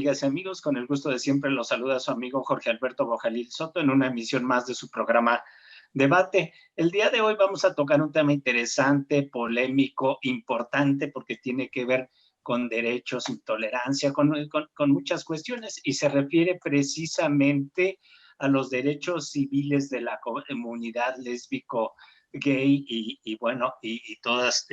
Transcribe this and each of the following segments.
Amigas y amigos, con el gusto de siempre los saluda su amigo Jorge Alberto Bojalil Soto en una emisión más de su programa Debate. El día de hoy vamos a tocar un tema interesante, polémico, importante, porque tiene que ver con derechos, intolerancia, con muchas cuestiones, y se refiere precisamente a los derechos civiles de la comunidad lésbico, gay y todas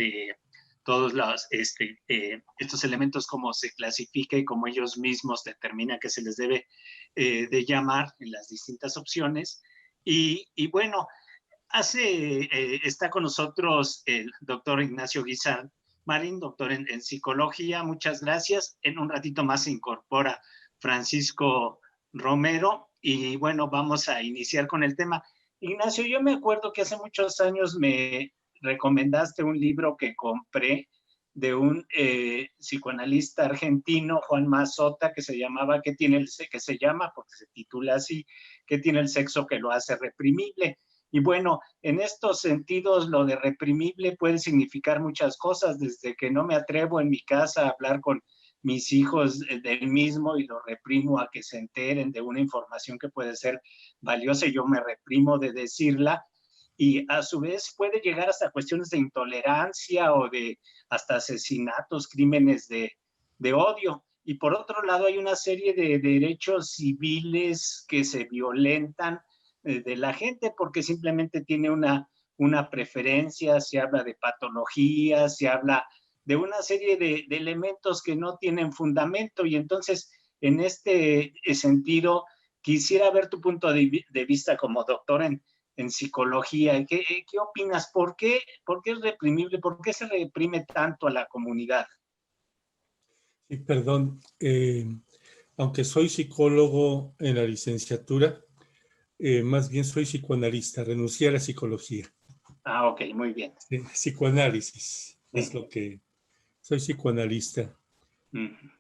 todos estos elementos, cómo se clasifica y cómo ellos mismos determinan que se les debe de llamar en las distintas opciones. Y bueno, está con nosotros el doctor Ignacio Guizar Marín, doctor en psicología. Muchas gracias. En un ratito más se incorpora Francisco Romero. Y bueno, vamos a iniciar con el tema. Ignacio, yo me acuerdo que hace muchos años me recomendaste un libro que compré de un psicoanalista argentino, Juan Mazota, que se llamaba que se llama, porque se titula así, ¿qué tiene el sexo que lo hace reprimible? Y bueno, en estos sentidos, lo de reprimible puede significar muchas cosas, desde que no me atrevo en mi casa a hablar con mis hijos del mismo y lo reprimo a que se enteren de una información que puede ser valiosa y yo me reprimo de decirla, y a su vez puede llegar hasta cuestiones de intolerancia o de hasta asesinatos, crímenes de odio. Y por otro lado hay una serie de derechos civiles que se violentan de la gente porque simplemente tiene una preferencia, se habla de patologías, se habla de una serie de elementos que no tienen fundamento, y entonces en este sentido quisiera ver tu punto de vista como doctor en psicología. ¿Qué opinas? ¿Por qué es reprimible? ¿Por qué se reprime tanto a la comunidad? Sí, perdón, aunque soy psicólogo en la licenciatura, más bien soy psicoanalista, renuncié a la psicología. Ah, ok, muy bien. Sí, psicoanálisis, Sí. es lo que soy psicoanalista. Uh-huh.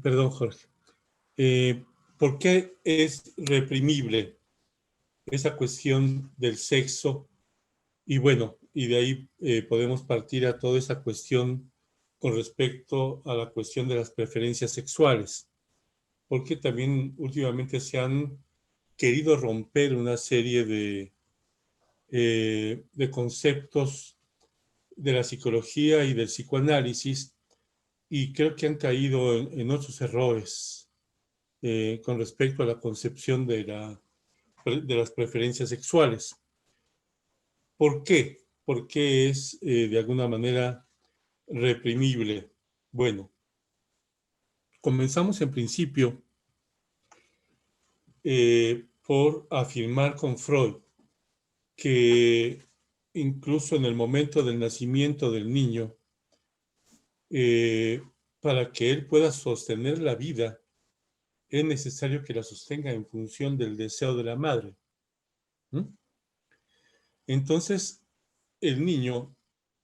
Perdón, Jorge. ¿Por qué es reprimible esa cuestión del sexo? Y bueno, y de ahí podemos partir a toda esa cuestión con respecto a la cuestión de las preferencias sexuales, porque también últimamente se han querido romper una serie de conceptos de la psicología y del psicoanálisis, y creo que han caído en otros errores con respecto a la concepción de las preferencias sexuales. ¿Por qué? ¿Por qué es de alguna manera reprimible? Bueno, comenzamos en principio por afirmar con Freud que incluso en el momento del nacimiento del niño, para que él pueda sostener la vida, es necesario que la sostenga en función del deseo de la madre. ¿Mm? Entonces, el niño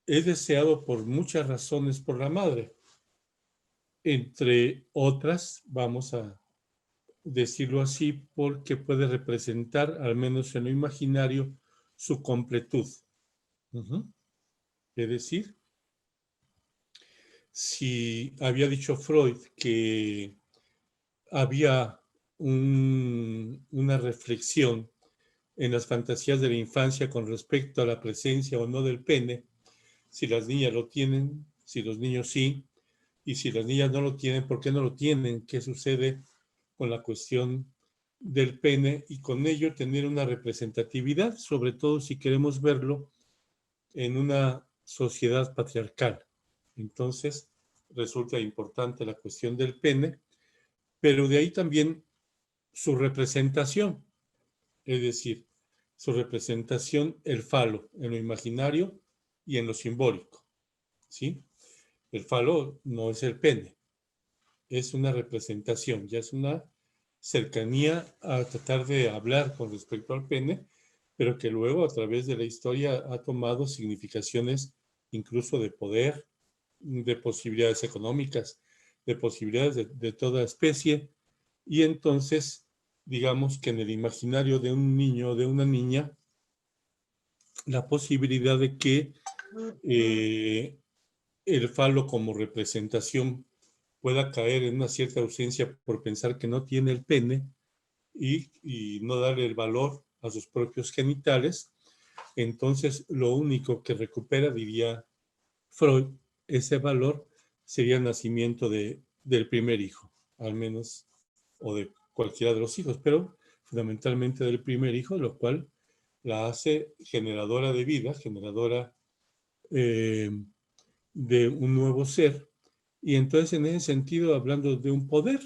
es deseado por muchas razones por la madre. Entre otras, vamos a decirlo así, porque puede representar, al menos en lo imaginario, su completud. Es decir, si había dicho Freud que había una reflexión en las fantasías de la infancia con respecto a la presencia o no del pene, si las niñas lo tienen, si los niños sí, y si las niñas no lo tienen, ¿por qué no lo tienen? ¿Qué sucede con la cuestión del pene? Y con ello tener una representatividad, sobre todo si queremos verlo en una sociedad patriarcal. Entonces, resulta importante la cuestión del pene, pero de ahí también su representación, es decir, su representación, el falo, en lo imaginario y en lo simbólico, ¿sí? El falo no es el pene, es una representación, ya es una cercanía a tratar de hablar con respecto al pene, pero que luego a través de la historia ha tomado significaciones incluso de poder, de posibilidades económicas, de posibilidades de toda especie, y entonces digamos que en el imaginario de un niño o de una niña, la posibilidad de que el falo como representación pueda caer en una cierta ausencia por pensar que no tiene el pene y no darle el valor a sus propios genitales, entonces lo único que recupera, diría Freud, ese valor sería el nacimiento del primer hijo, al menos, o de cualquiera de los hijos, pero fundamentalmente del primer hijo, lo cual la hace generadora de vida, generadora eh, de un nuevo ser. Y entonces, en ese sentido, hablando de un poder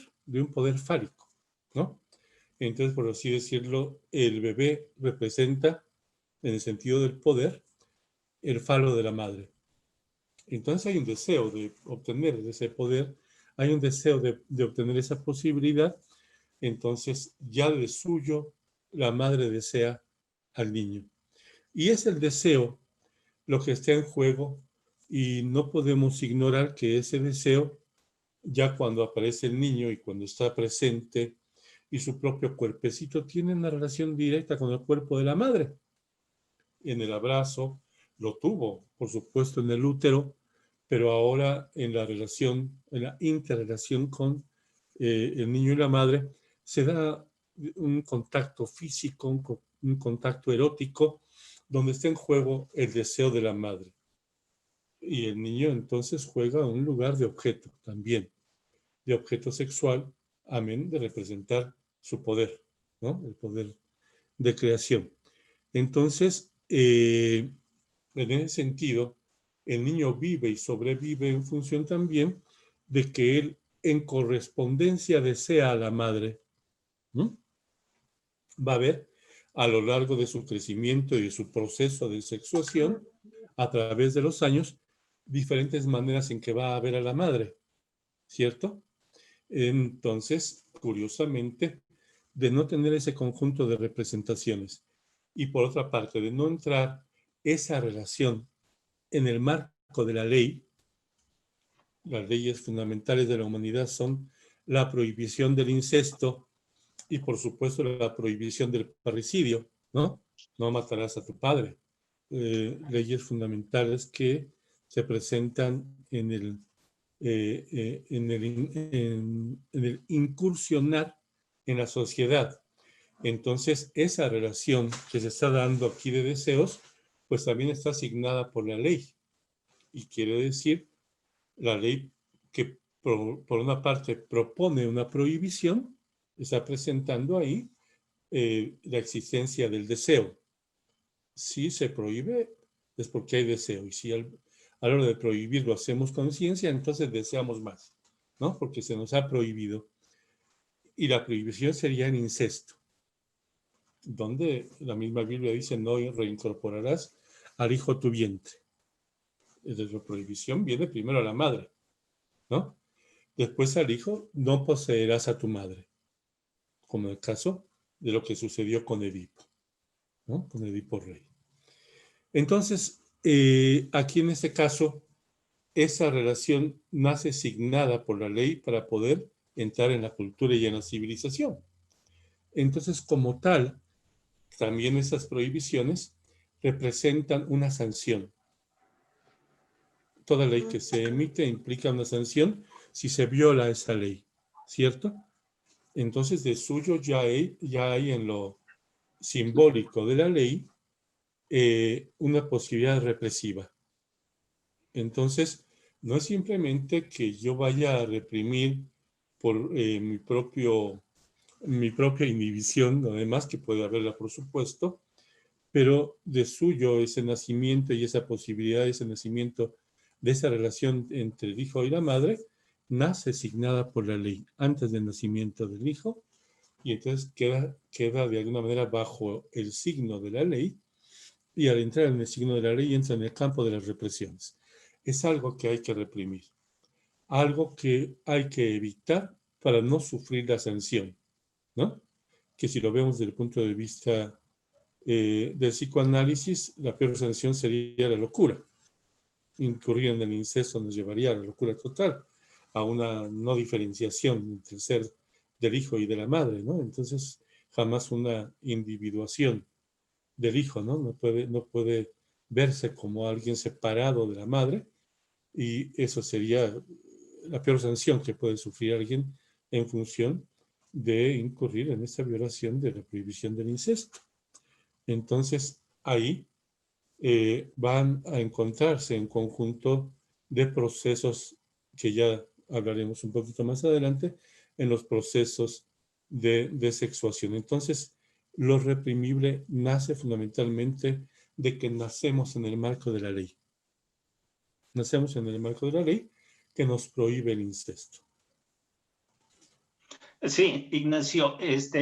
fálico, ¿no? Entonces, por así decirlo, el bebé representa, en el sentido del poder, el falo de la madre. Entonces hay un deseo de obtener ese poder, hay un deseo de obtener esa posibilidad, entonces ya de suyo la madre desea al niño. Y es el deseo lo que está en juego y no podemos ignorar que ese deseo, ya cuando aparece el niño y cuando está presente y su propio cuerpecito, tiene una relación directa con el cuerpo de la madre. En el abrazo, lo tuvo, por supuesto, en el útero, pero ahora en la relación, en la interrelación con el niño y la madre, se da un contacto físico, un contacto erótico, donde está en juego el deseo de la madre. Y el niño entonces juega un lugar de objeto también, de objeto sexual, amén de representar su poder, ¿no? El poder de creación. Entonces, en ese sentido, el niño vive y sobrevive en función también de que él en correspondencia desea a la madre. ¿No? Va a ver a lo largo de su crecimiento y de su proceso de sexuación, a través de los años, diferentes maneras en que va a ver a la madre, ¿cierto? Entonces, curiosamente, de no tener ese conjunto de representaciones y por otra parte, de no entrar esa relación en el marco de la ley, las leyes fundamentales de la humanidad son la prohibición del incesto y por supuesto la prohibición del parricidio, ¿no? No matarás a tu padre. Leyes fundamentales que se presentan en el incursionar en la sociedad. Entonces, esa relación que se está dando aquí de deseos, pues también está asignada por la ley. Y quiere decir, la ley que por una parte propone una prohibición, está presentando ahí la existencia del deseo. Si se prohíbe, es porque hay deseo. Y si a la hora de prohibirlo hacemos conciencia, entonces deseamos más, ¿no? Porque se nos ha prohibido. Y la prohibición sería el incesto, donde la misma Biblia dice, no reincorporarás al hijo tu vientre. Entonces la prohibición viene primero a la madre, ¿no? Después al hijo, no poseerás a tu madre, como el caso de lo que sucedió con Edipo, ¿no? Con Edipo Rey. Entonces, aquí en este caso, esa relación nace signada por la ley para poder entrar en la cultura y en la civilización. Entonces, como tal, también esas prohibiciones representan una sanción. Toda ley que se emite implica una sanción si se viola esa ley, ¿cierto? Entonces, de suyo ya hay en lo simbólico de la ley una posibilidad represiva. Entonces, no es simplemente que yo vaya a reprimir por mi propia inhibición, además que puede haberla, por supuesto, pero de suyo ese nacimiento y esa posibilidad, ese nacimiento de esa relación entre el hijo y la madre, nace signada por la ley antes del nacimiento del hijo, y entonces queda de alguna manera bajo el signo de la ley, y al entrar en el signo de la ley entra en el campo de las represiones. Es algo que hay que reprimir, algo que hay que evitar para no sufrir la sanción, ¿no? Que si lo vemos desde el punto de vista del psicoanálisis, la peor sanción sería la locura. Incurrir en el incesto nos llevaría a la locura total, a una no diferenciación entre el ser del hijo y de la madre, ¿no? Entonces, jamás una individuación del hijo, ¿no? No puede verse como alguien separado de la madre, y eso sería la peor sanción que puede sufrir alguien en función de incurrir en esta violación de la prohibición del incesto. Entonces, ahí van a encontrarse en conjunto de procesos que ya hablaremos un poquito más adelante, en los procesos de sexuación. Entonces, lo reprimible nace fundamentalmente de que nacemos en el marco de la ley. Nacemos en el marco de la ley que nos prohíbe el incesto. Sí, Ignacio,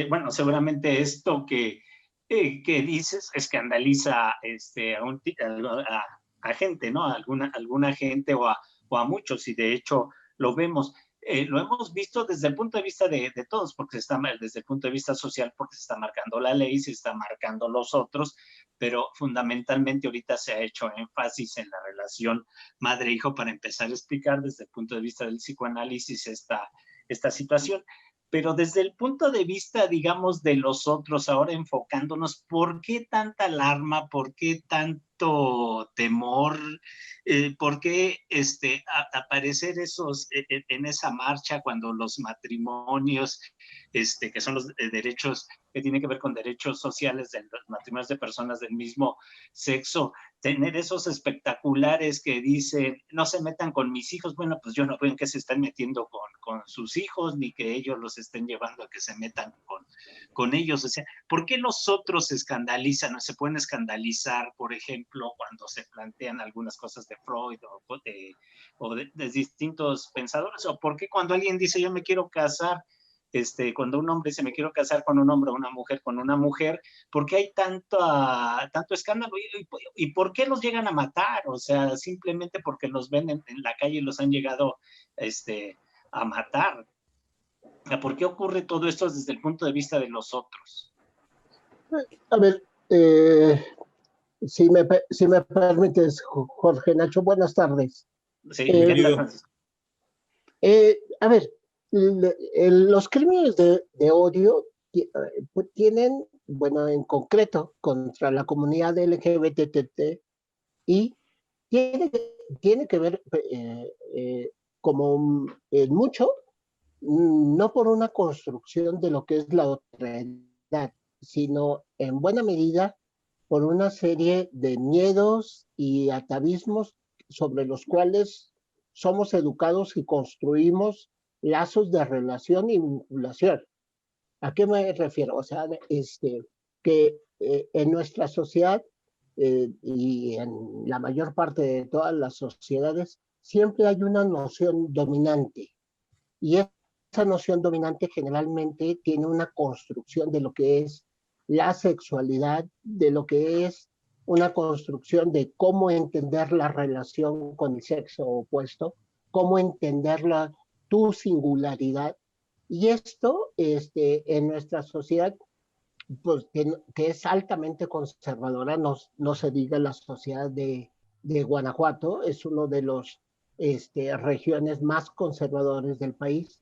bueno, seguramente esto que dices escandaliza a gente, ¿no? A alguna gente o a muchos, y de hecho lo vemos. Lo hemos visto desde el punto de vista de todos, porque desde el punto de vista social, porque se está marcando la ley, se está marcando los otros, pero fundamentalmente ahorita se ha hecho énfasis en la relación madre-hijo para empezar a explicar desde el punto de vista del psicoanálisis esta situación. Pero desde el punto de vista, digamos, de los otros, ahora enfocándonos, ¿por qué tanta alarma? ¿Por qué tanto temor? ¿Por qué aparecer en esa marcha cuando los matrimonios, que son los derechos, que tienen que ver con derechos sociales de los matrimonios de personas del mismo sexo, tener esos espectaculares que dicen, no se metan con mis hijos? Bueno, pues yo no veo en qué se están metiendo con sus hijos, ni que ellos los estén llevando a que se metan con ellos. O sea, ¿por qué los otros se escandalizan o se pueden escandalizar, por ejemplo, cuando se plantean algunas cosas de Freud o de distintos pensadores? ¿O por qué cuando alguien dice yo me quiero casar, cuando un hombre dice me quiero casar con un hombre o una mujer con una mujer, ¿por qué hay tanto escándalo? ¿Y por qué los llegan a matar? O sea, simplemente porque los ven en la calle y los han llegado a matar. ¿Por qué ocurre todo esto desde el punto de vista de los otros? A ver, si me permites, Jorge Nacho, buenas tardes. Sí, Francisco. A ver, los crímenes de odio tienen, bueno, en concreto, contra la comunidad LGBT y tiene que ver como en mucho, no por una construcción de lo que es la otredad, sino en buena medida por una serie de miedos y atavismos sobre los cuales somos educados y construimos lazos de relación y vinculación. ¿A qué me refiero? O sea, que en nuestra sociedad y en la mayor parte de todas las sociedades siempre hay una noción dominante, y esa noción dominante generalmente tiene una construcción de lo que es la sexualidad, de lo que es una construcción de cómo entender la relación con el sexo opuesto, cómo entender tu singularidad. Y esto en nuestra sociedad, pues, que es altamente conservadora, no se diga la sociedad de Guanajuato, es uno de los regiones más conservadores del país.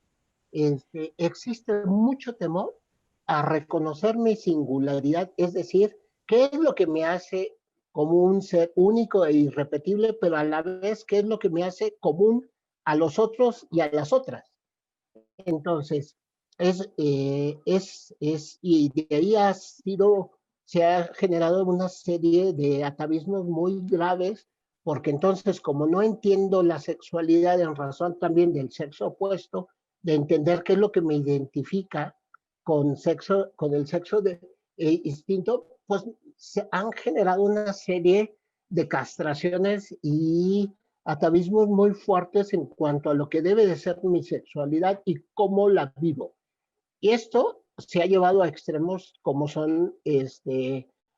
Existe mucho temor a reconocer mi singularidad, es decir, qué es lo que me hace como un ser único e irrepetible, pero a la vez qué es lo que me hace común a los otros y a las otras. Entonces, y de ahí se ha generado una serie de atavismos muy graves, porque entonces, como no entiendo la sexualidad en razón también del sexo opuesto, de entender qué es lo que me identifica con el sexo distinto, pues se han generado una serie de castraciones y atavismos muy fuertes en cuanto a lo que debe de ser mi sexualidad y cómo la vivo. Y esto se ha llevado a extremos como son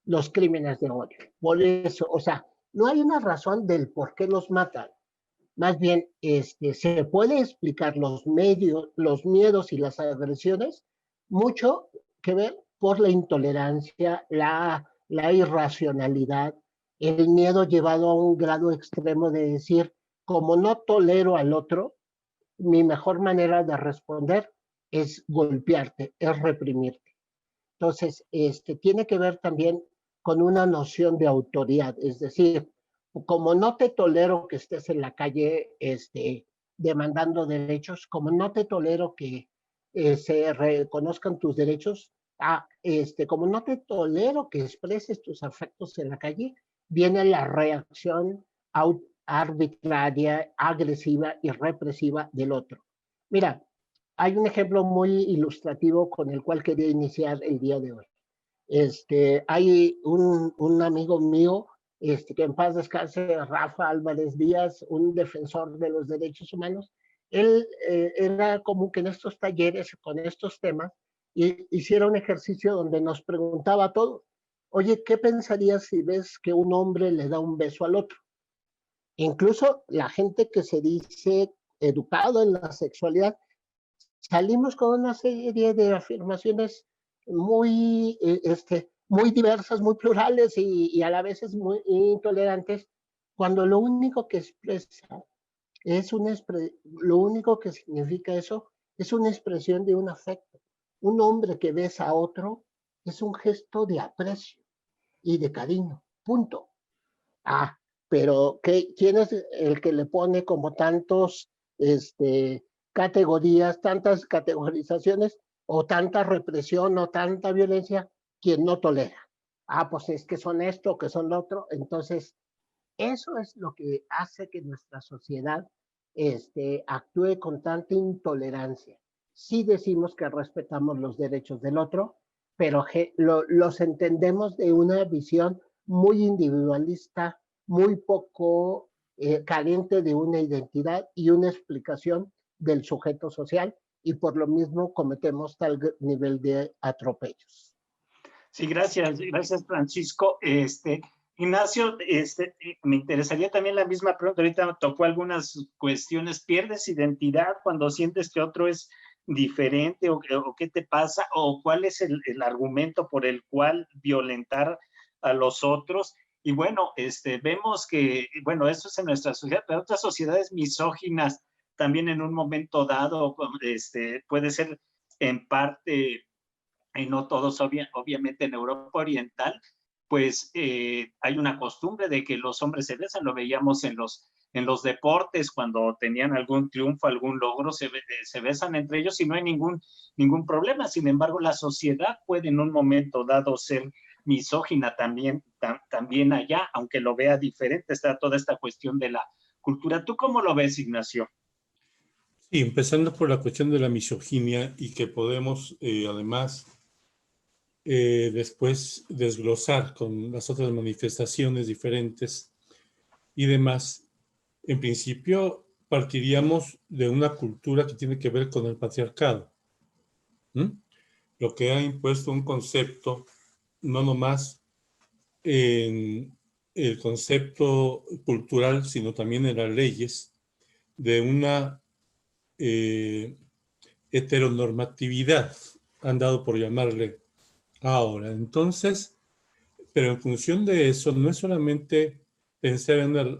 los crímenes de odio. Por eso, o sea, no hay una razón del por qué los matan. Más bien, se puede explicar los miedos y las agresiones, mucho que ver por la intolerancia, la irracionalidad, el miedo llevado a un grado extremo de decir, como no tolero al otro, mi mejor manera de responder es golpearte, es reprimirte. Entonces, tiene que ver también con una noción de autoridad, es decir, como no te tolero que estés en la calle demandando derechos, como no te tolero que se reconozcan tus derechos, como no te tolero que expreses tus afectos en la calle, viene la reacción arbitraria, agresiva y represiva del otro. Mira, hay un ejemplo muy ilustrativo con el cual quería iniciar el día de hoy. Hay un amigo mío, que en paz descanse, Rafa Álvarez Díaz, un defensor de los derechos humanos. Él era como que en estos talleres con estos temas hiciera un ejercicio donde nos preguntaba a todos, oye, ¿qué pensarías si ves que un hombre le da un beso al otro? Incluso la gente que se dice educado en la sexualidad, salimos con una serie de afirmaciones muy, muy diversas, muy plurales y a la vez muy intolerantes, cuando lo único que expresa es lo único que significa eso es una expresión de un afecto. Un hombre que besa a otro es un gesto de aprecio y de cariño, punto. Pero ¿quién es el que le pone como categorías, tantas categorizaciones o tanta represión o tanta violencia? Quien no tolera. Pues es que son esto, que son lo otro. Entonces, eso es lo que hace que nuestra sociedad actúe con tanta intolerancia. Sí decimos que respetamos los derechos del otro, pero los entendemos de una visión muy individualista, muy poco carente de una identidad y una explicación del sujeto social, y por lo mismo cometemos tal nivel de atropellos. Sí, gracias Francisco. Ignacio, me interesaría también la misma pregunta. Ahorita tocó algunas cuestiones. ¿Pierdes identidad cuando sientes que otro es diferente o qué te pasa o cuál es el argumento por el cual violentar a los otros? Y bueno, vemos que, bueno, eso es en nuestra sociedad, pero otras sociedades misóginas también en un momento dado, puede ser en parte, y no todos, obviamente en Europa Oriental, pues hay una costumbre de que los hombres se besan, lo veíamos en los deportes, cuando tenían algún triunfo, algún logro, se besan entre ellos y no hay ningún problema. Sin embargo, la sociedad puede en un momento dado ser misógina también allá, aunque lo vea diferente, está toda esta cuestión de la cultura. ¿Tú cómo lo ves, Ignacio? Sí, empezando por la cuestión de la misoginia y que podemos además después desglosar con las otras manifestaciones diferentes y demás. En principio partiríamos de una cultura que tiene que ver con el patriarcado, lo que ha impuesto un concepto, no nomás en el concepto cultural, sino también en las leyes, de una heteronormatividad, han dado por llamarle ahora. Entonces, pero en función de eso, no es solamente pensar en una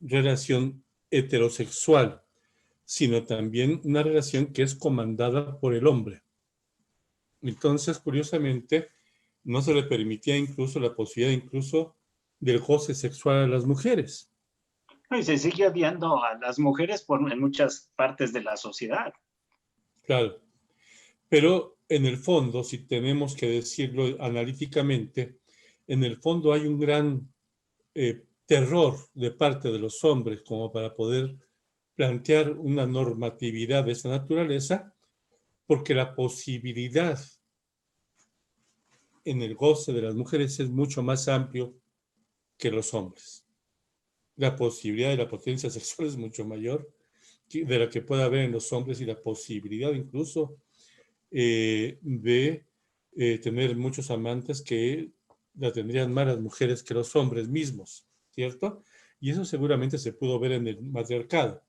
relación heterosexual, sino también una relación que es comandada por el hombre. Entonces, curiosamente, no se le permitía incluso la posibilidad incluso del goce sexual a las mujeres. Y se sigue odiando a las mujeres en muchas partes de la sociedad. Claro, pero en el fondo, si tenemos que decirlo analíticamente, en el fondo hay un gran terror de parte de los hombres como para poder plantear una normatividad de esa naturaleza, porque la posibilidad en el goce de las mujeres es mucho más amplio que los hombres. La posibilidad de la potencia sexual es mucho mayor de la que puede haber en los hombres y la posibilidad incluso de tener muchos amantes que la tendrían más las mujeres que los hombres mismos, ¿cierto? Y eso seguramente se pudo ver en el matriarcado,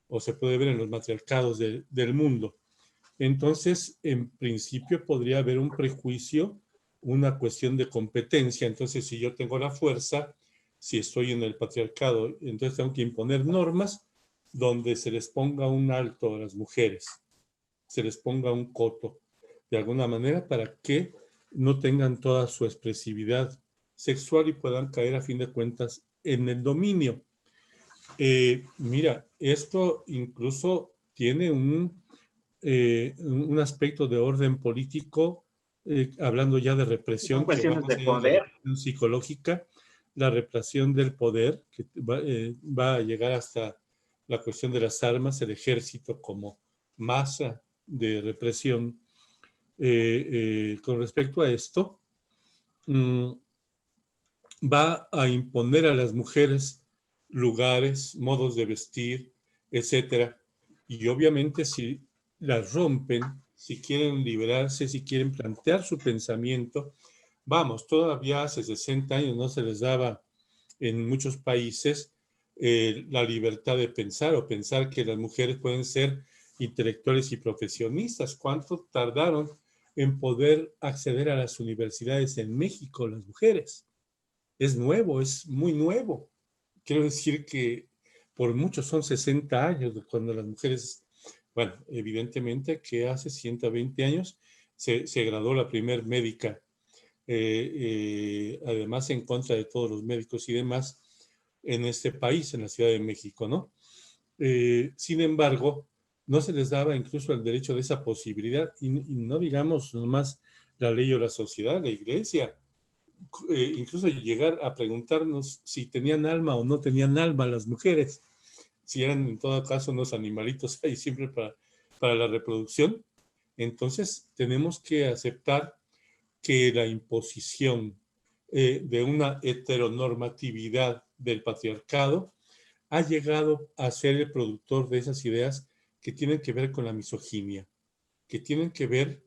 o se puede ver en los matriarcados del mundo. Entonces, en principio podría haber un prejuicio, una cuestión de competencia. Entonces, si yo tengo la fuerza, si estoy en el patriarcado, entonces tengo que imponer normas donde se les ponga un alto a las mujeres, se les ponga un coto, de alguna manera, para que no tengan toda su expresividad sexual y puedan caer, a fin de cuentas, en el dominio. Mira, esto incluso tiene un aspecto de orden político, hablando ya de Son represión, que cuestiones vamos de a ir a la poder. represión psicológica, la represión del poder, que va a llegar hasta la cuestión de las armas, el ejército como masa de represión. Con respecto a esto, va a imponer a las mujeres lugares, modos de vestir, etcétera. Y obviamente si las rompen, si quieren liberarse, si quieren plantear su pensamiento, vamos, todavía hace 60 años no se les daba en muchos países la libertad de pensar o pensar que las mujeres pueden ser intelectuales y profesionistas. ¿Cuánto tardaron en poder acceder a las universidades en México las mujeres? Es nuevo, es muy nuevo. Quiero decir que por mucho son 60 años de cuando las mujeres, bueno, evidentemente que hace 120 años se graduó la primer médica, además en contra de todos los médicos y demás en este país, en la Ciudad de México, ¿no? Sin embargo, no se les daba incluso el derecho de esa posibilidad y no digamos nomás la ley o la sociedad, la iglesia. Incluso llegar a preguntarnos si tenían alma o no tenían alma las mujeres, si eran en todo caso unos animalitos ahí siempre para la reproducción. Entonces tenemos que aceptar que la imposición de una heteronormatividad del patriarcado ha llegado a ser el productor de esas ideas que tienen que ver con la misoginia, que tienen que ver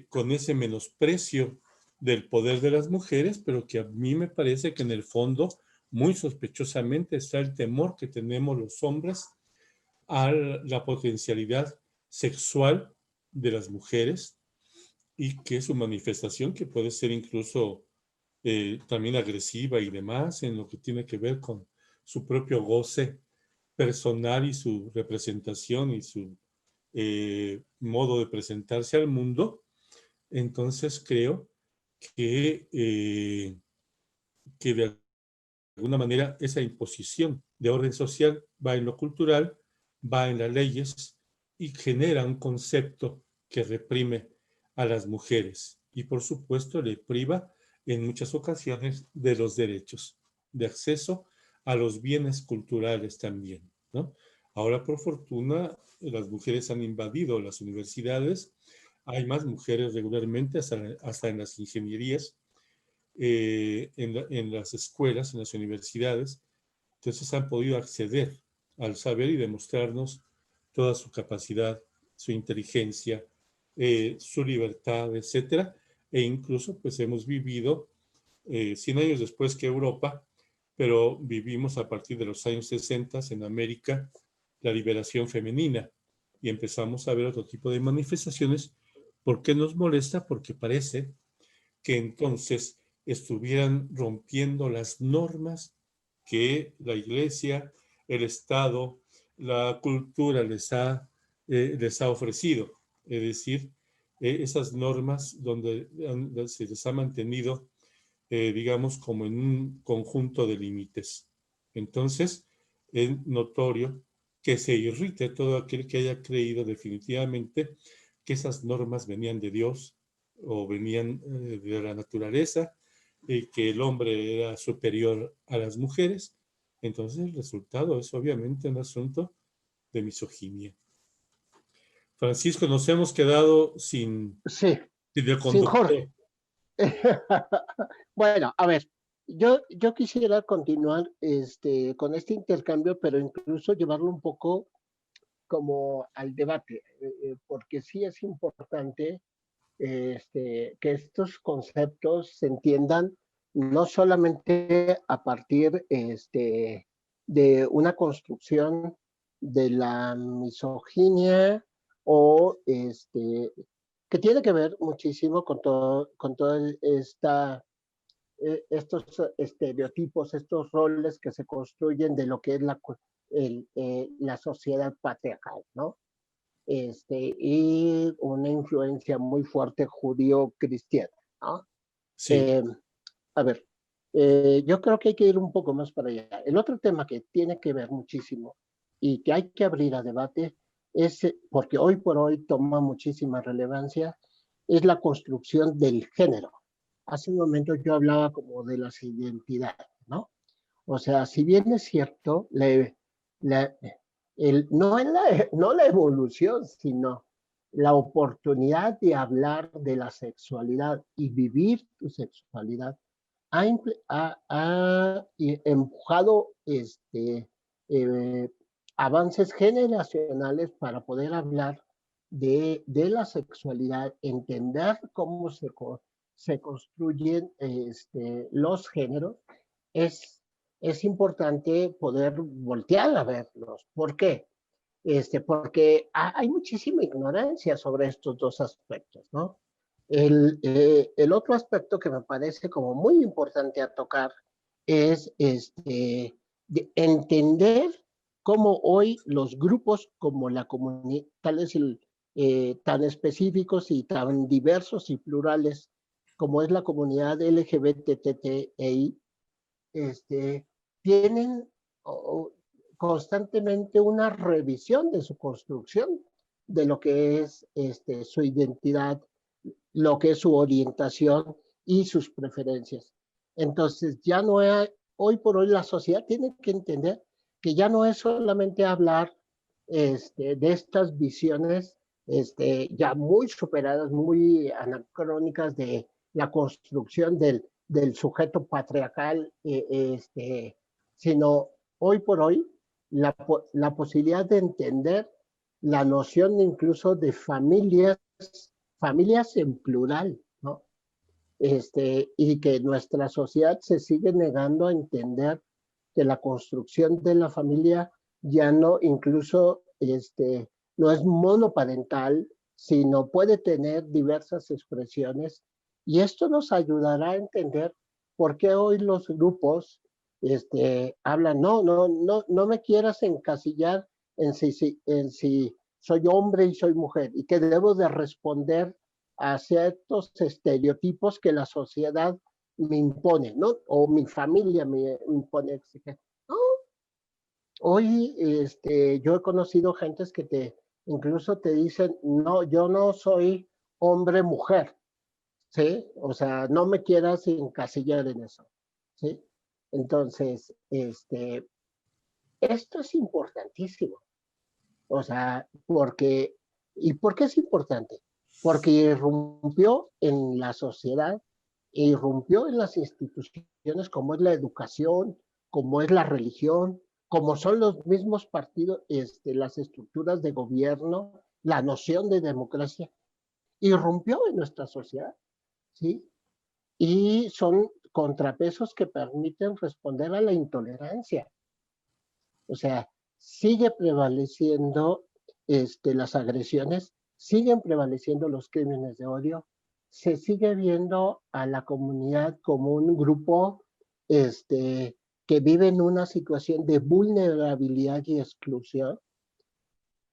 con ese menosprecio del poder de las mujeres, pero que a mí me parece que en el fondo, muy sospechosamente, está el temor que tenemos los hombres a la potencialidad sexual de las mujeres y que su manifestación, que puede ser incluso también agresiva y demás, en lo que tiene que ver con su propio goce personal y su representación y su modo de presentarse al mundo. Entonces creo que de alguna manera esa imposición de orden social va en lo cultural, va en las leyes y genera un concepto que reprime a las mujeres y por supuesto le priva en muchas ocasiones de los derechos de acceso a los bienes culturales también, ¿no? Ahora, por fortuna, las mujeres han invadido las universidades, hay más mujeres regularmente, hasta en las ingenierías, en las escuelas, en las universidades, entonces han podido acceder al saber y demostrarnos toda su capacidad, su inteligencia, su libertad, etcétera, e incluso pues hemos vivido 100 años después que Europa, pero vivimos a partir de los años 60 en América la liberación femenina y empezamos a ver otro tipo de manifestaciones. ¿Por qué nos molesta? Porque parece que entonces estuvieran rompiendo las normas que la iglesia, el Estado, la cultura les ha ofrecido. Es decir, esas normas donde se les ha mantenido, digamos, como en un conjunto de límites. Entonces, es notorio que se irrite todo aquel que haya creído definitivamente que esas normas venían de Dios o venían de la naturaleza, que el hombre era superior a las mujeres. Entonces el resultado es obviamente un asunto de misoginia. Francisco, nos hemos quedado sin Sí, el sin conductor. Jorge. Bueno, a ver, yo quisiera continuar con este intercambio, pero incluso llevarlo un poco como al debate, porque sí es importante que estos conceptos se entiendan no solamente a partir de una construcción de la misoginia o que tiene que ver muchísimo con toda estos estereotipos, estos roles que se construyen de lo que es la sociedad patriarcal, ¿no? Y una influencia muy fuerte judío-cristiana, ¿no? Sí. Eh, a ver, Yo creo que hay que ir un poco más para allá. El otro tema que tiene que ver muchísimo y que hay que abrir a debate es, porque hoy por hoy toma muchísima relevancia, es la construcción del género. Hace un momento yo hablaba como de las identidades, ¿no? O sea, si bien es cierto, la, no la evolución, sino la oportunidad de hablar de la sexualidad y vivir tu sexualidad ha empujado eh, avances generacionales para poder hablar de la sexualidad, entender cómo se construyen los géneros. Es, es importante poder voltear a verlos. ¿Por qué? Porque hay muchísima ignorancia sobre estos dos aspectos, ¿no? El otro aspecto que me parece como muy importante a tocar es de entender cómo hoy los grupos como la comunidad, tan específicos y tan diversos y plurales como es la comunidad LGBTTI, tienen oh, constantemente una revisión de su construcción, de lo que es su identidad, lo que es su orientación y sus preferencias. Entonces, ya no hay, hoy por hoy la sociedad tiene que entender que ya no es solamente hablar de estas visiones ya muy superadas, muy anacrónicas de la construcción del sujeto patriarcal, sino hoy por hoy la posibilidad de entender la noción incluso de familias en plural, ¿no? Y que nuestra sociedad se sigue negando a entender que la construcción de la familia ya no, incluso, no es monoparental, sino puede tener diversas expresiones. Y esto nos ayudará a entender por qué hoy los grupos hablan, no me quieras encasillar en si soy hombre y soy mujer, y que debo de responder a ciertos estereotipos que la sociedad me impone, ¿no? O mi familia me impone. No, hoy yo he conocido gentes que incluso te dicen, no, yo no soy hombre-mujer, ¿sí? O sea, no me quieras encasillar en eso, ¿sí? Entonces, esto es importantísimo. O sea, ¿y por qué es importante? Porque irrumpió en la sociedad, irrumpió en las instituciones como es la educación, como es la religión, como son los mismos partidos, las estructuras de gobierno, la noción de democracia, irrumpió en nuestra sociedad, ¿sí? Y son contrapesos que permiten responder a la intolerancia. O sea, sigue prevaleciendo las agresiones, siguen prevaleciendo los crímenes de odio, se sigue viendo a la comunidad como un grupo que vive en una situación de vulnerabilidad y exclusión.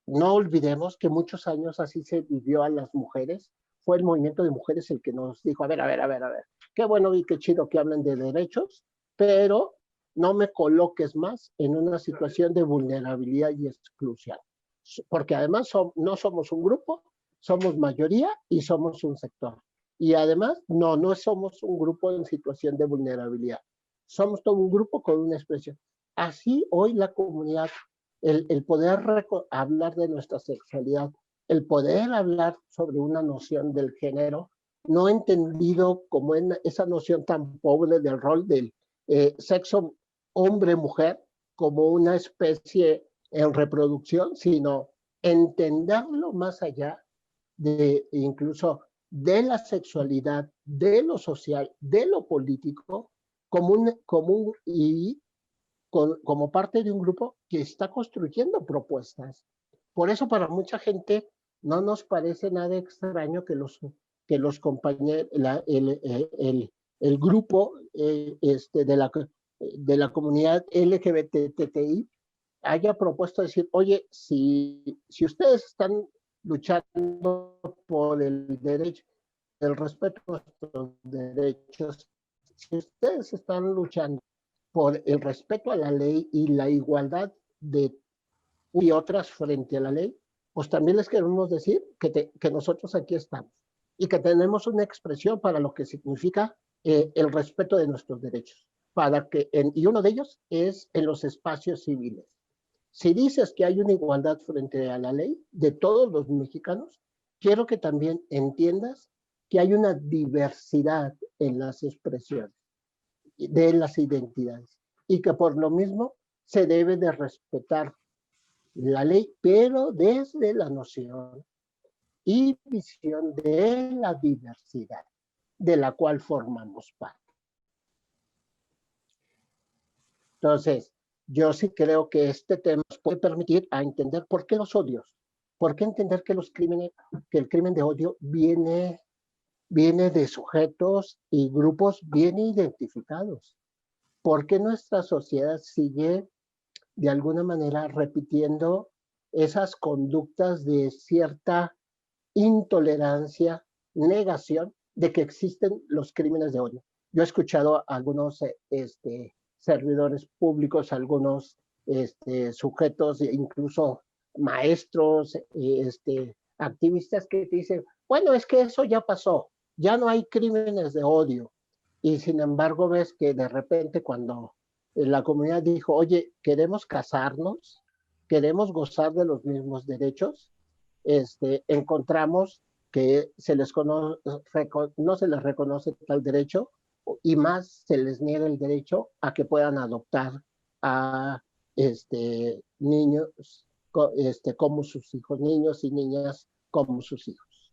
No olvidemos que muchos años así se vivió a las mujeres. Fue el movimiento de mujeres el que nos dijo, a ver, qué bueno y qué chido que hablen de derechos, pero no me coloques más en una situación de vulnerabilidad y exclusión. Porque además no somos un grupo, somos mayoría y somos un sector. Y además, no somos un grupo en situación de vulnerabilidad. Somos todo un grupo con una expresión. Así hoy la comunidad, el poder hablar de nuestra sexualidad, el poder hablar sobre una noción del género, no entendido como en esa noción tan pobre del rol del sexo hombre-mujer como una especie en reproducción, sino entenderlo más allá de incluso de la sexualidad, de lo social, de lo político, y como parte de un grupo que está construyendo propuestas. Por eso para mucha gente no nos parece nada extraño que los compañeros, el grupo de la comunidad LGBTTI haya propuesto decir, oye, si ustedes están luchando por el derecho, el respeto a nuestros derechos si ustedes están luchando por el respeto a la ley y la igualdad de y otras frente a la ley, pues también les queremos decir que nosotros aquí estamos y que tenemos una expresión para lo que significa el respeto de nuestros derechos. Y uno de ellos es en los espacios civiles. Si dices que hay una igualdad frente a la ley de todos los mexicanos, quiero que también entiendas que hay una diversidad en las expresiones de las identidades y que por lo mismo se debe de respetar la ley, pero desde la noción y visión de la diversidad de la cual formamos parte. Entonces, yo sí creo que este tema nos puede permitir a entender por qué los odios, por qué entender que que el crimen de odio viene de sujetos y grupos bien identificados. ¿Por qué nuestra sociedad sigue de alguna manera repitiendo esas conductas de cierta intolerancia, negación de que existen los crímenes de odio? Yo he escuchado a algunos servidores públicos, algunos sujetos, incluso maestros, activistas que te dicen, bueno, es que eso ya pasó, ya no hay crímenes de odio. Y sin embargo ves que de repente cuando la comunidad dijo, oye, queremos casarnos, queremos gozar de los mismos derechos, encontramos que no se les reconoce tal derecho y más se les niega el derecho a que puedan adoptar a niños como sus hijos, niños y niñas como sus hijos.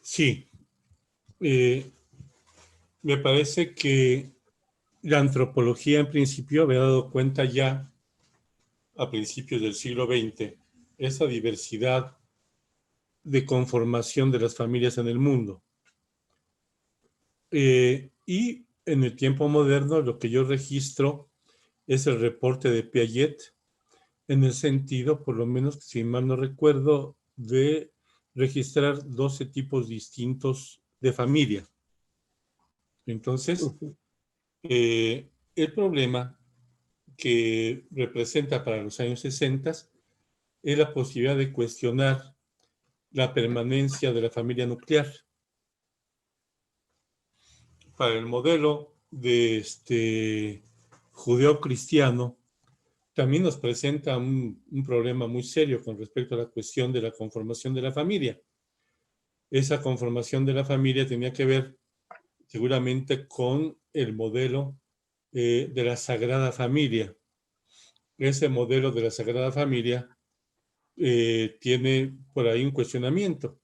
Sí, me parece que la antropología en principio había dado cuenta ya a principios del siglo XX esa diversidad de conformación de las familias en el mundo. Y en el tiempo moderno lo que yo registro es el reporte de Piaget, en el sentido, por lo menos, si mal no recuerdo, de registrar 12 tipos distintos de familia. Entonces, el problema que representa para los años 60 es la posibilidad de cuestionar la permanencia de la familia nuclear. Para el modelo de judeo-cristiano, también nos presenta un problema muy serio con respecto a la cuestión de la conformación de la familia. Esa conformación de la familia tenía que ver seguramente con el modelo de la Sagrada Familia. Ese modelo de la Sagrada Familia tiene por ahí un cuestionamiento.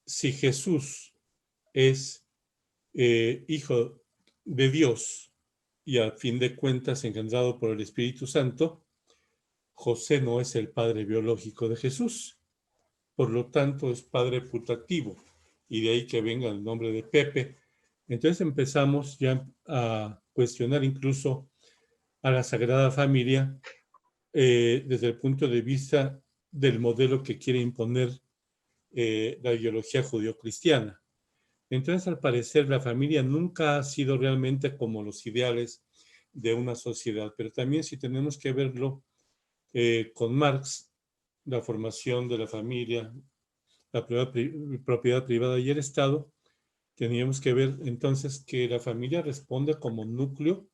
Si Jesús es hijo de Dios y a fin de cuentas engendrado por el Espíritu Santo, José no es el padre biológico de Jesús, por lo tanto es padre putativo, y de ahí que venga el nombre de Pepe. Entonces empezamos ya a cuestionar incluso a la Sagrada Familia desde el punto de vista del modelo que quiere imponer la ideología judio-cristiana. Entonces, al parecer, la familia nunca ha sido realmente como los ideales de una sociedad, pero también si tenemos que verlo con Marx, la formación de la familia, la propiedad privada y el Estado, teníamos que ver entonces que la familia responde como núcleo,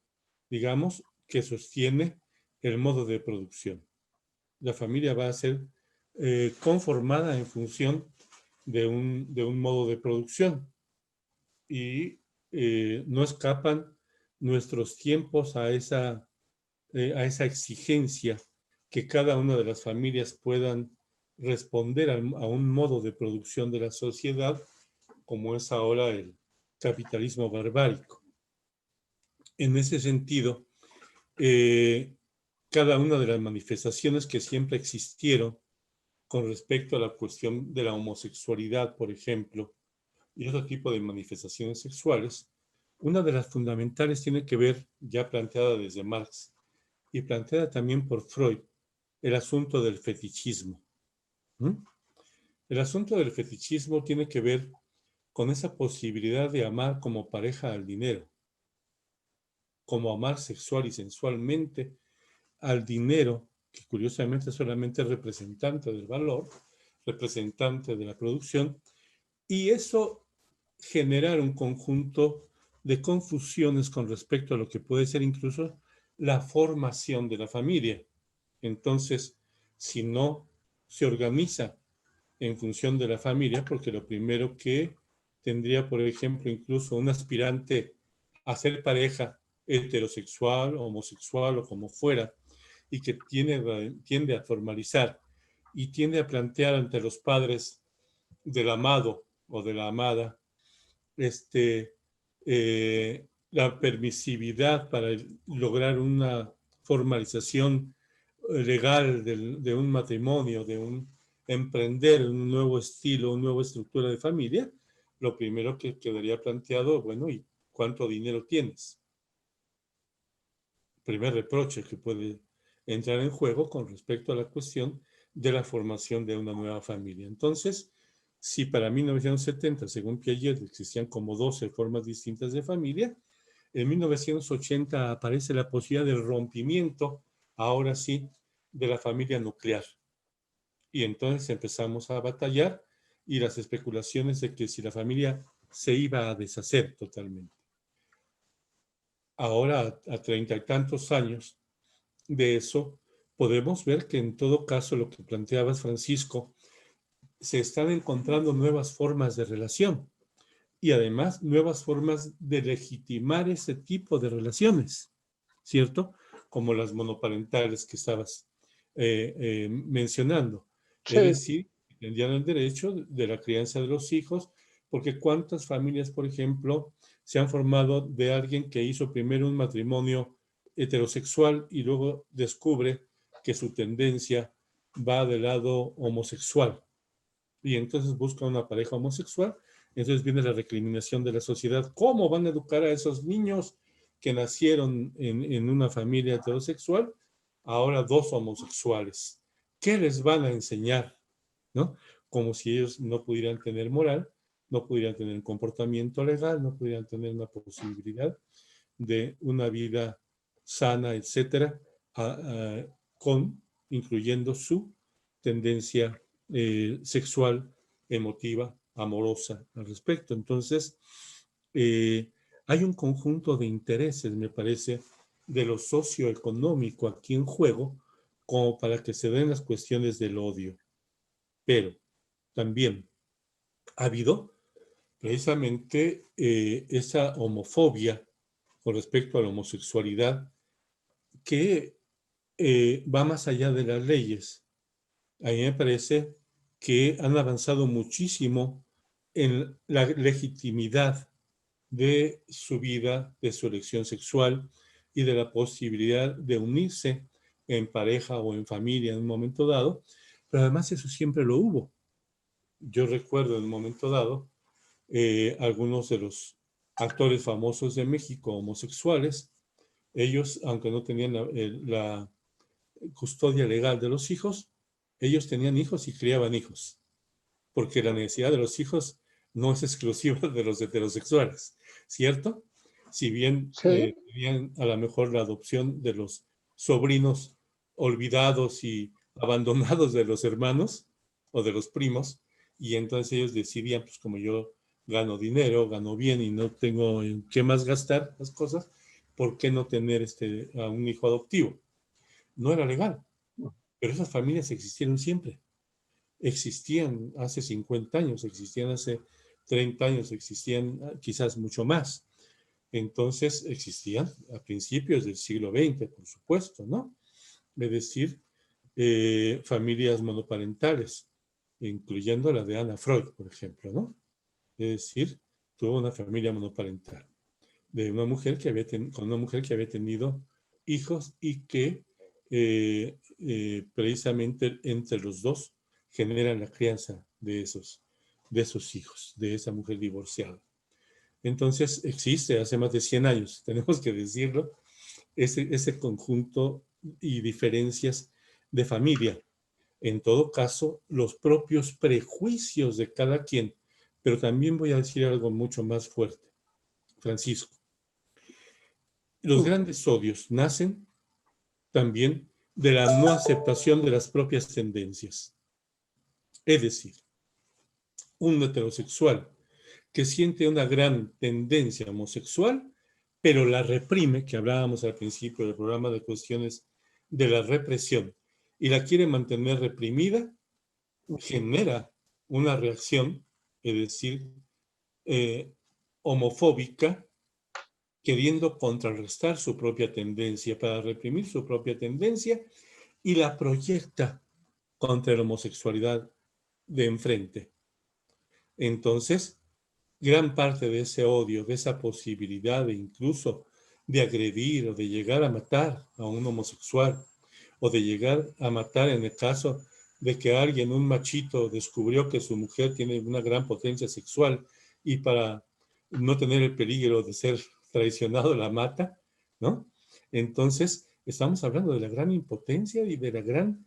digamos, que sostiene el modo de producción. La familia va a ser conformada en función de un modo de producción y no escapan nuestros tiempos a esa exigencia que cada una de las familias puedan responder a un modo de producción de la sociedad como es ahora el capitalismo barbárico. En ese sentido, cada una de las manifestaciones que siempre existieron con respecto a la cuestión de la homosexualidad, por ejemplo, y otro tipo de manifestaciones sexuales, una de las fundamentales tiene que ver, ya planteada desde Marx y planteada también por Freud, el asunto del fetichismo. El asunto del fetichismo tiene que ver con esa posibilidad de amar como pareja al dinero, como amar sexual y sensualmente al dinero, que curiosamente solamente es representante del valor, representante de la producción, y eso generar un conjunto de confusiones con respecto a lo que puede ser incluso la formación de la familia. Entonces, si no se organiza en función de la familia, porque lo primero que tendría, por ejemplo, incluso un aspirante a ser pareja heterosexual, homosexual o como fuera, y que tiende a formalizar y tiende a plantear ante los padres del amado o de la amada la permisividad para lograr una formalización legal de un matrimonio, de un emprender un nuevo estilo, una nueva estructura de familia, lo primero que quedaría planteado, bueno, ¿y cuánto dinero tienes? Primer reproche que puede entrar en juego con respecto a la cuestión de la formación de una nueva familia. Entonces, si para 1970, según Piaget, existían como 12 formas distintas de familia, en 1980 aparece la posibilidad del rompimiento, ahora sí, de la familia nuclear. Y entonces empezamos a batallar y las especulaciones de que si la familia se iba a deshacer totalmente. Ahora, a 30 y tantos años de eso, podemos ver que en todo caso lo que planteabas, Francisco, se están encontrando nuevas formas de relación y además nuevas formas de legitimar ese tipo de relaciones, ¿cierto? Como las monoparentales que estabas mencionando. Es Sí, decir, tendrían el derecho de la crianza de los hijos, porque cuántas familias, por ejemplo, se han formado de alguien que hizo primero un matrimonio heterosexual y luego descubre que su tendencia va del lado homosexual y entonces busca una pareja homosexual, entonces viene la recriminación de la sociedad. ¿Cómo van a educar a esos niños que nacieron en una familia heterosexual, ahora dos homosexuales? ¿Qué les van a enseñar? ¿No? Como si ellos no pudieran tener moral, no pudieran tener comportamiento legal, no pudieran tener una posibilidad de una vida sana, etcétera, con, incluyendo su tendencia sexual, emotiva, amorosa al respecto. Entonces, hay un conjunto de intereses, me parece, de lo socioeconómico aquí en juego, como para que se den las cuestiones del odio. Pero también ha habido precisamente esa homofobia con respecto a la homosexualidad que va más allá de las leyes. A mí me parece que han avanzado muchísimo en la legitimidad de su vida, de su elección sexual y de la posibilidad de unirse en pareja o en familia en un momento dado, pero además eso siempre lo hubo. Yo recuerdo en un momento dado algunos de los actores famosos de México homosexuales, ellos, aunque no tenían la custodia legal de los hijos, ellos tenían hijos y criaban hijos, porque la necesidad de los hijos no es exclusiva de los heterosexuales, ¿cierto? Si bien sí, tenían a lo mejor la adopción de los sobrinos olvidados y abandonados de los hermanos o de los primos, y entonces ellos decidían, pues como yo gano dinero, gano bien y no tengo en qué más gastar las cosas, ¿por qué no tener a un hijo adoptivo? No era legal, pero esas familias existieron siempre. Existían hace 50 años, existían hace 30 años, existían quizás mucho más. Entonces existían a principios del siglo XX, por supuesto, ¿no? Es decir, familias monoparentales, incluyendo la de Ana Freud, por ejemplo, ¿no? Es decir, tuvo una familia monoparental de una mujer con una mujer que había tenido hijos y que precisamente entre los dos generan la crianza de esos hijos, de esa mujer divorciada. Entonces existe hace más de 100 años, tenemos que decirlo, ese conjunto y diferencias de familia. En todo caso, los propios prejuicios de cada quien Pero también voy a decir algo mucho más fuerte, Francisco. Los grandes odios nacen también de la no aceptación de las propias tendencias. Es decir, un heterosexual que siente una gran tendencia homosexual, pero la reprime, que hablábamos al principio del programa de cuestiones de la represión, y la quiere mantener reprimida, genera una reacción, es decir, homofóbica, queriendo contrarrestar su propia tendencia, para reprimir su propia tendencia, y la proyecta contra la homosexualidad de enfrente. Entonces, gran parte de ese odio, de esa posibilidad de incluso de agredir o de llegar a matar a un homosexual, o de llegar a matar en el caso de que alguien, un machito, descubrió que su mujer tiene una gran potencia sexual y para no tener el peligro de ser traicionado la mata, ¿no? Entonces, estamos hablando de la gran impotencia y de la gran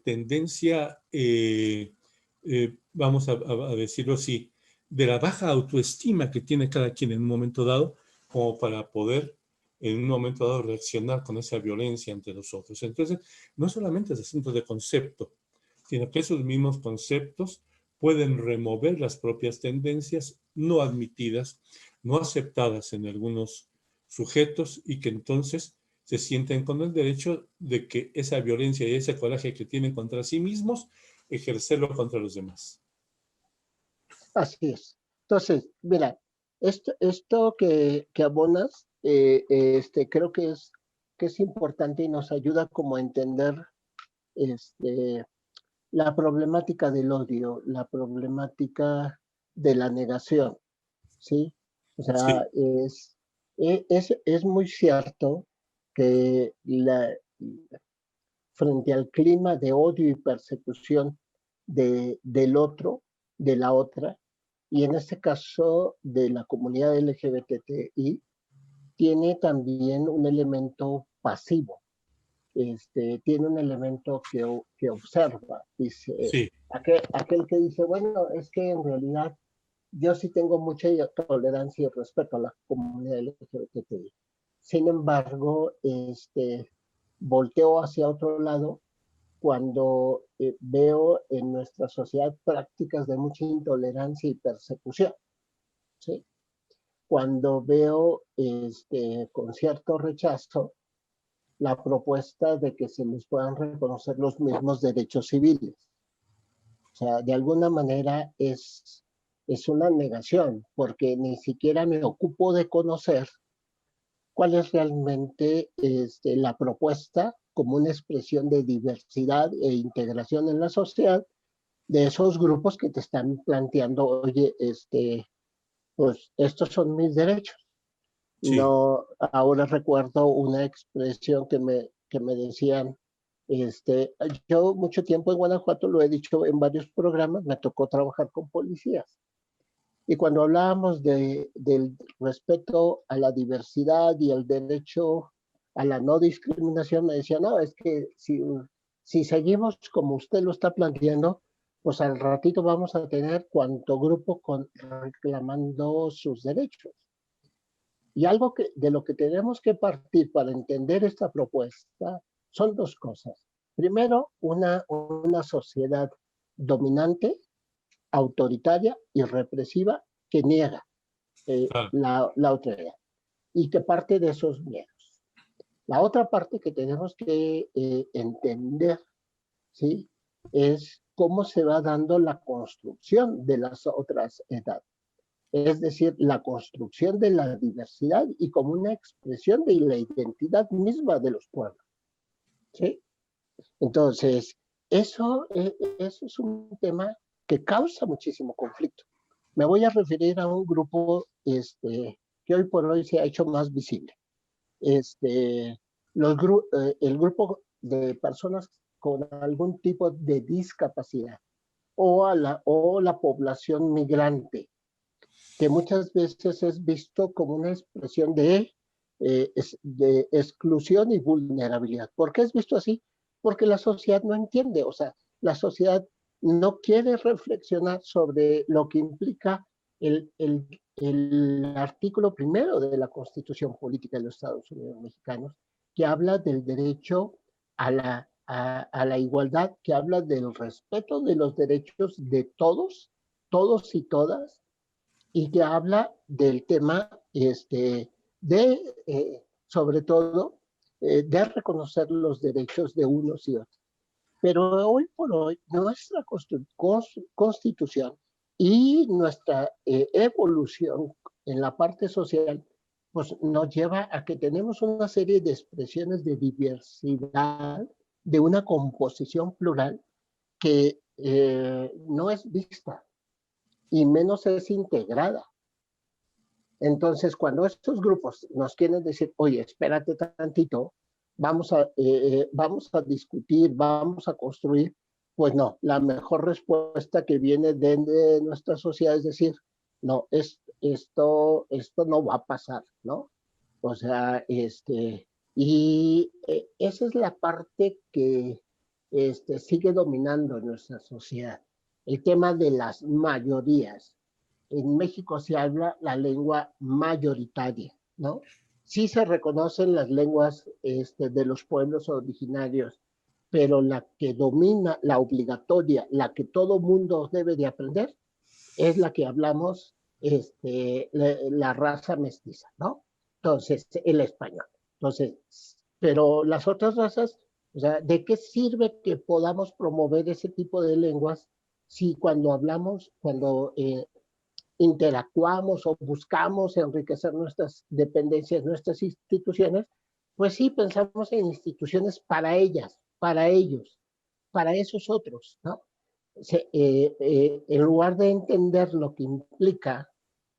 tendencia, vamos a decirlo así, de la baja autoestima que tiene cada quien en un momento dado, como para poder en un momento dado reaccionar con esa violencia ante los otros. Entonces, no solamente es asunto de concepto, sino que esos mismos conceptos pueden remover las propias tendencias no admitidas, no aceptadas en algunos sujetos, y que entonces se sienten con el derecho de que esa violencia y ese coraje que tienen contra sí mismos, ejercerlo contra los demás. Así es. Entonces, mira, esto que abonas, creo que es importante y nos ayuda como a entender la problemática del odio, la problemática de la negación, ¿sí? O sea, Sí, es muy cierto que frente al clima de odio y persecución del otro, de la otra, y en este caso de la comunidad LGBTI, tiene también un elemento pasivo, tiene un elemento que observa, dice, sí, aquel que dice, bueno, es que en realidad yo sí tengo mucha tolerancia y respeto a la comunidad LGBTI. Sin embargo, volteo hacia otro lado cuando veo en nuestra sociedad prácticas de mucha intolerancia y persecución, ¿sí? Cuando veo con cierto rechazo la propuesta de que se les puedan reconocer los mismos derechos civiles. O sea, de alguna manera es una negación, porque ni siquiera me ocupo de conocer cuál es realmente la propuesta como una expresión de diversidad e integración en la sociedad de esos grupos que te están planteando, oye, pues estos son mis derechos. sí. No, ahora recuerdo una expresión que me decían, yo mucho tiempo en Guanajuato, lo he dicho en varios programas, me tocó trabajar con policías. Y cuando hablábamos del respeto a la diversidad y el derecho a la no discriminación, me decían, no, es que si seguimos como usted lo está planteando, pues al ratito vamos a tener cuanto grupo reclamando sus derechos. Y algo de lo que tenemos que partir para entender esta propuesta son dos cosas. Primero, una sociedad dominante, autoritaria y represiva que niega Claro. la otra idea y que parte de esos miedos. La otra parte que tenemos que entender, ¿sí? Es cómo se va dando la construcción de las otras edades. Es decir, la construcción de la diversidad y como una expresión de la identidad misma de los pueblos, ¿sí? Entonces, eso es un tema que causa muchísimo conflicto. Me voy a referir a un grupo que hoy por hoy se ha hecho más visible. El grupo de personas con algún tipo de discapacidad o la población migrante, que muchas veces es visto como una expresión de exclusión y vulnerabilidad. ¿Por qué es visto así? Porque la sociedad no entiende, o sea, la sociedad no quiere reflexionar sobre lo que implica el artículo primero de la Constitución Política de los Estados Unidos Mexicanos, que habla del derecho a la igualdad, que habla del respeto de los derechos de todos y todas, y que habla del tema sobre todo, de reconocer los derechos de unos y otros. Pero hoy por hoy, nuestra constitución y nuestra evolución en la parte social, pues nos lleva a que tenemos una serie de expresiones de diversidad, de una composición plural que no es vista y menos es integrada. Entonces, cuando estos grupos nos quieren decir, oye, espérate tantito, vamos a discutir, vamos a construir, pues no, la mejor respuesta que viene de nuestra sociedad es decir, no, esto no va a pasar, ¿no? O sea, y esa es la parte que sigue dominando en nuestra sociedad, el tema de las mayorías. En México se habla la lengua mayoritaria, ¿no? Sí se reconocen las lenguas de los pueblos originarios, pero la que domina, la obligatoria, la que todo mundo debe de aprender, es la que hablamos la raza mestiza, ¿no? Entonces, el español. Entonces, pero las otras razas, o sea, ¿de qué sirve que podamos promover ese tipo de lenguas si cuando hablamos, cuando interactuamos o buscamos enriquecer nuestras dependencias, nuestras instituciones, pues sí pensamos en instituciones para ellas, para ellos, para esos otros, ¿no? En lugar de entender lo que implica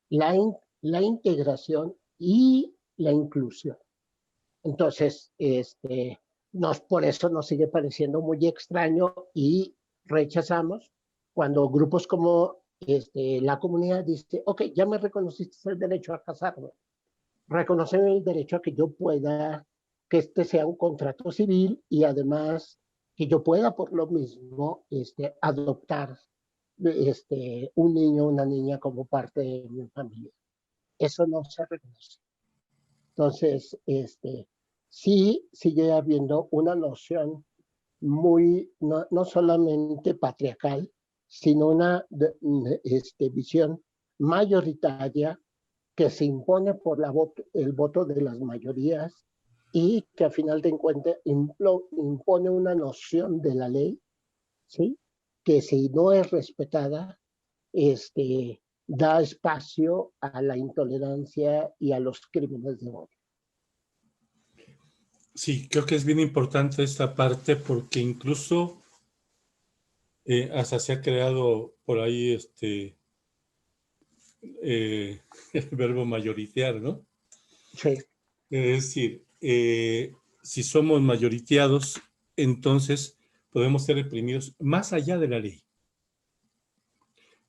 la, la integración y la inclusión. Entonces, por eso nos sigue pareciendo muy extraño y rechazamos cuando grupos como la comunidad dice, ok, ya me reconociste el derecho a casarme, reconocer el derecho a que yo pueda, que este sea un contrato civil y además que yo pueda por lo mismo adoptar un niño o una niña como parte de mi familia. Eso no se reconoce. Entonces, sí sigue habiendo una noción muy, no solamente patriarcal, sino una visión mayoritaria que se impone por el voto de las mayorías y que a final de cuentas impone una noción de la ley, ¿sí? Que si no es respetada, da espacio a la intolerancia y a los crímenes de odio. Sí, creo que es bien importante esta parte porque incluso hasta se ha creado por ahí el verbo mayoritear, ¿no? Sí. Es decir, si somos mayoriteados, entonces podemos ser reprimidos más allá de la ley.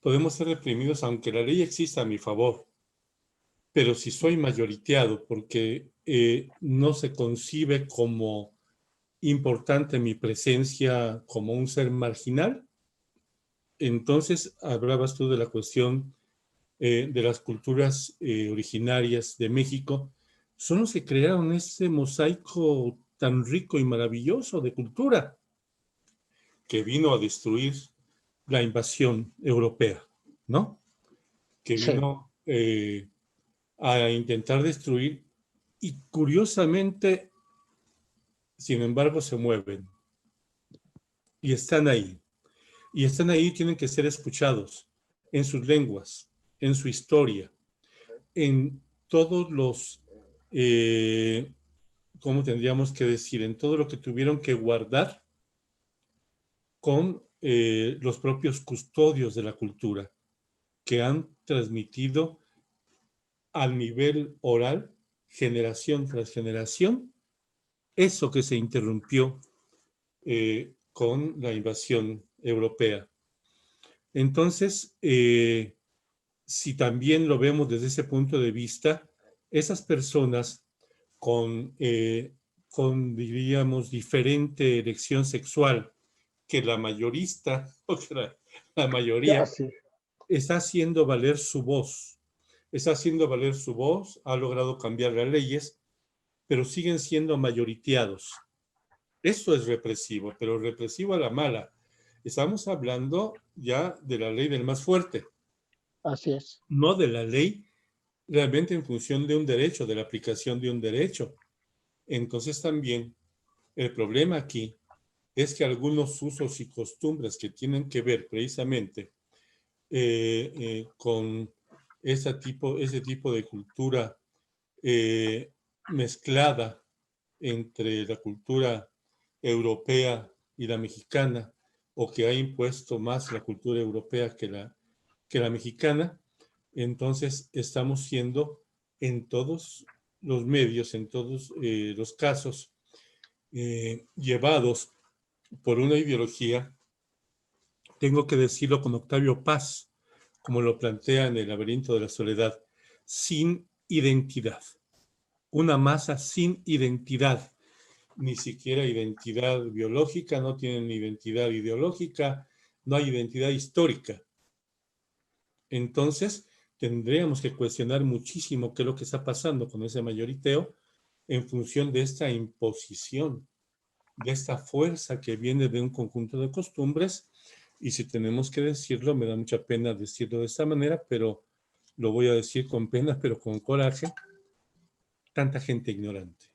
Podemos ser reprimidos aunque la ley exista a mi favor, pero si soy mayoriteado porque no se concibe como importante mi presencia como un ser marginal, entonces hablabas tú de la cuestión de las culturas originarias de México, son los que crearon ese mosaico tan rico y maravilloso de cultura que vino a destruir la invasión europea, ¿no? Que Sí. vino a intentar destruir y curiosamente, sin embargo, se mueven y están ahí. Y están ahí, tienen que ser escuchados en sus lenguas, en su historia, en todos los, ¿cómo tendríamos que decir? En todo lo que tuvieron que guardar con los propios custodios de la cultura, que han transmitido al nivel oral, generación tras generación, eso que se interrumpió con la invasión europea. Entonces, si también lo vemos desde ese punto de vista, esas personas con diríamos, diferente elección sexual que la mayorista, o que la Ya, mayoría, sí, está haciendo valer su voz. Está haciendo valer su voz, ha logrado cambiar las leyes, pero siguen siendo mayoriteados. Eso es represivo, pero represivo a la mala. Estamos hablando ya de la ley del más fuerte, así es. no de la ley realmente en función de un derecho, de la aplicación de un derecho. Entonces también el problema aquí es que algunos usos y costumbres que tienen que ver precisamente con ese tipo de cultura eh, mezclada entre la cultura europea y la mexicana, o que ha impuesto más la cultura europea que la mexicana, entonces estamos siendo en todos los medios, en todos los casos, llevados por una ideología, tengo que decirlo con Octavio Paz, como lo plantea en El laberinto de la soledad, sin identidad. Una masa sin identidad, ni siquiera identidad biológica, no tienen identidad ideológica, no hay identidad histórica. Entonces, tendríamos que cuestionar muchísimo qué es lo que está pasando con ese mayoriteo en función de esta imposición, de esta fuerza que viene de un conjunto de costumbres. Y si tenemos que decirlo, me da mucha pena decirlo de esta manera, pero lo voy a decir con pena, pero con coraje, tanta gente ignorante,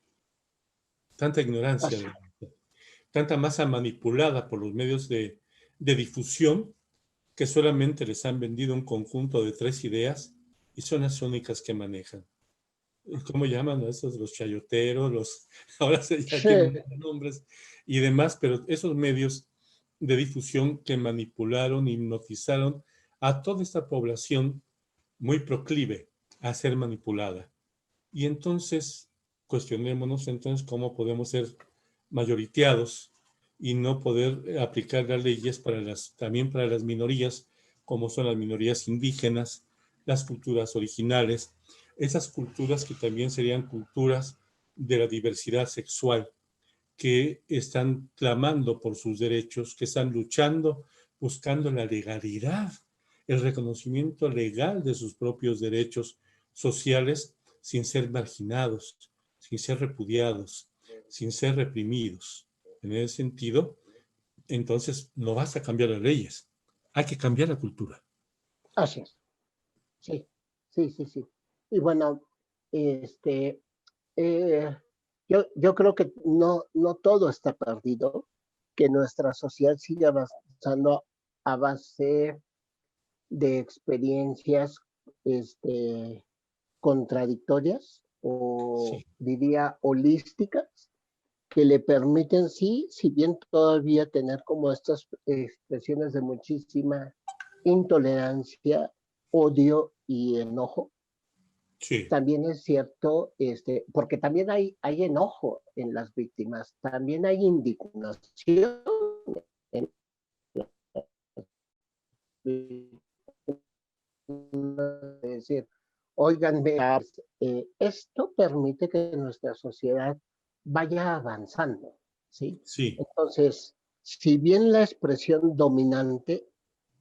tanta ignorancia, Así, tanta masa manipulada por los medios de difusión que solamente les han vendido un conjunto de 3 ideas y son las únicas que manejan. ¿Cómo llaman a esos? Los chayoteros, ahora ya sí, tienen nombres y demás, pero esos medios de difusión que manipularon, hipnotizaron a toda esta población muy proclive a ser manipulada. Y entonces, cuestionémonos entonces cómo podemos ser mayoriteados y no poder aplicar las leyes también para las minorías, como son las minorías indígenas, las culturas originales, esas culturas que también serían culturas de la diversidad sexual, que están clamando por sus derechos, que están luchando, buscando la legalidad, el reconocimiento legal de sus propios derechos sociales sin ser marginados, sin ser repudiados, sin ser reprimidos. En ese sentido, entonces no basta cambiar las leyes, hay que cambiar la cultura. así es. Sí, sí, sí, sí. Y bueno, este, eh, yo creo que no todo está perdido, que nuestra sociedad sigue avanzando a base de experiencias contradictorias o Sí, diría holísticas que le permiten, sí, si bien todavía tener como estas expresiones de muchísima intolerancia, odio y enojo, sí, también es cierto, porque también hay enojo en las víctimas, también hay indignación en de decir, oiganme, esto permite que nuestra sociedad vaya avanzando, ¿sí? sí, Entonces, si bien la expresión dominante,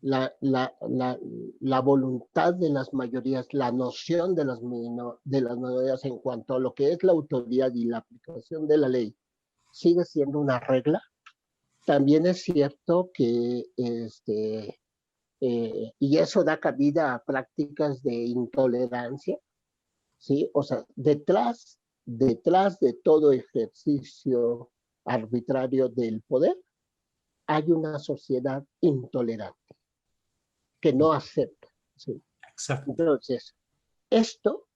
la, la, la, la voluntad de las mayorías, la noción de las minorías en cuanto a lo que es la autoridad y la aplicación de la ley, sigue siendo una regla, también es cierto que y eso da cabida a prácticas de intolerancia, ¿sí? O sea, detrás de todo ejercicio arbitrario del poder hay una sociedad intolerante que no acepta, ¿sí? exacto. Entonces, esto,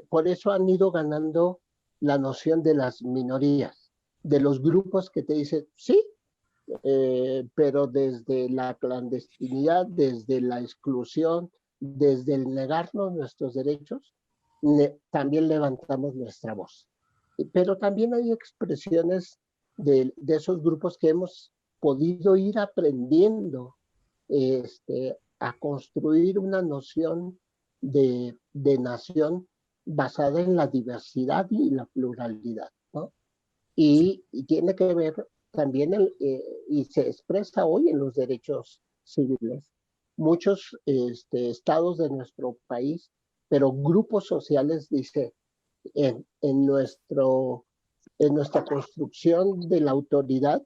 por eso han ido ganando la noción de las minorías, de los grupos que te dicen, sí, pero desde la clandestinidad, desde la exclusión, desde el negarnos nuestros derechos, también levantamos nuestra voz. Pero también hay expresiones de esos grupos que hemos podido ir aprendiendo a construir una noción de nación basada en la diversidad y la pluralidad, ¿no? Sí, Y tiene que ver también y se expresa hoy en los derechos civiles. Muchos estados de nuestro país, pero grupos sociales, dice, en nuestra construcción de la autoridad,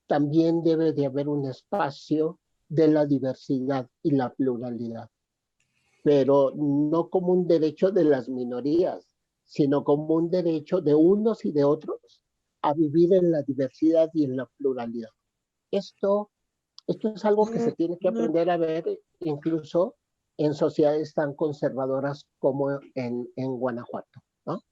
también debe de haber un espacio de la diversidad y la pluralidad, pero no como un derecho de las minorías, sino como un derecho de unos y de otros a vivir en la diversidad y en la pluralidad. Esto es algo que se tiene que aprender a ver incluso en sociedades tan conservadoras como en Guanajuato, ¿no?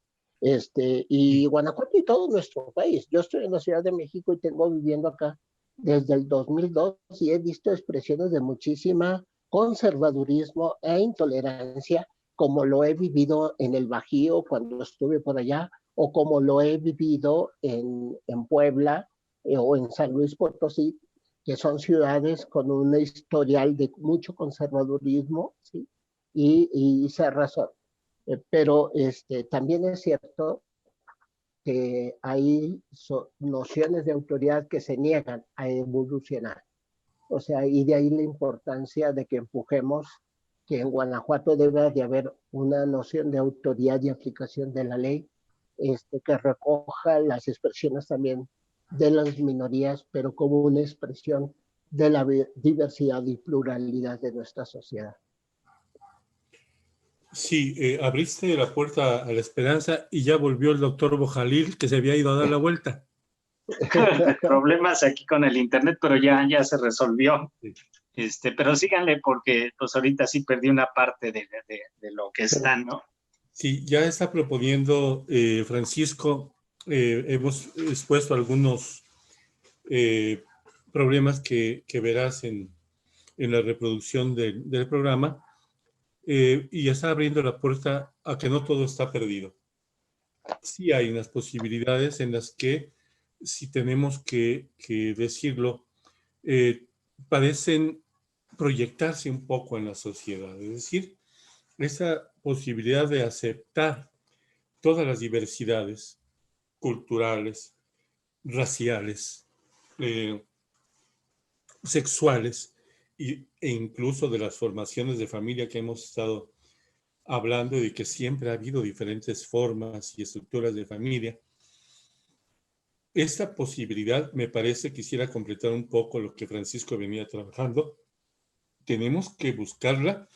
Y Guanajuato y todo nuestro país. Yo estoy en la Ciudad de México y tengo viviendo acá desde el 2002 y he visto expresiones de muchísima conservadurismo e intolerancia, como lo he vivido en el Bajío cuando estuve por allá, o como lo he vivido en Puebla o en San Luis Potosí, que son ciudades con un historial de mucho conservadurismo, ¿sí? Y cerrazón. Pero también es cierto que hay nociones de autoridad que se niegan a evolucionar. O sea, y de ahí la importancia de que empujemos que en Guanajuato debe de haber una noción de autoridad y aplicación de la ley, que recoja las expresiones también de las minorías, pero como una expresión de la diversidad y pluralidad de nuestra sociedad. Sí, abriste la puerta a la esperanza y ya volvió el doctor Bojalil, que se había ido a dar la vuelta. Problemas aquí con el internet, pero ya se resolvió. Pero síganle porque pues ahorita sí perdí una parte de lo que está, ¿no? Sí, ya está proponiendo Francisco, hemos expuesto algunos problemas que verás en la reproducción del programa, y ya está abriendo la puerta a que no todo está perdido. Sí hay unas posibilidades en las que, si tenemos que decirlo, parecen proyectarse un poco en la sociedad. Es decir, esa posibilidad de aceptar todas las diversidades culturales, raciales, sexuales e incluso de las formaciones de familia que hemos estado hablando, de que siempre ha habido diferentes formas y estructuras de familia. Esta posibilidad, me parece, quisiera completar un poco lo que Francisco venía trabajando. Tenemos que buscarla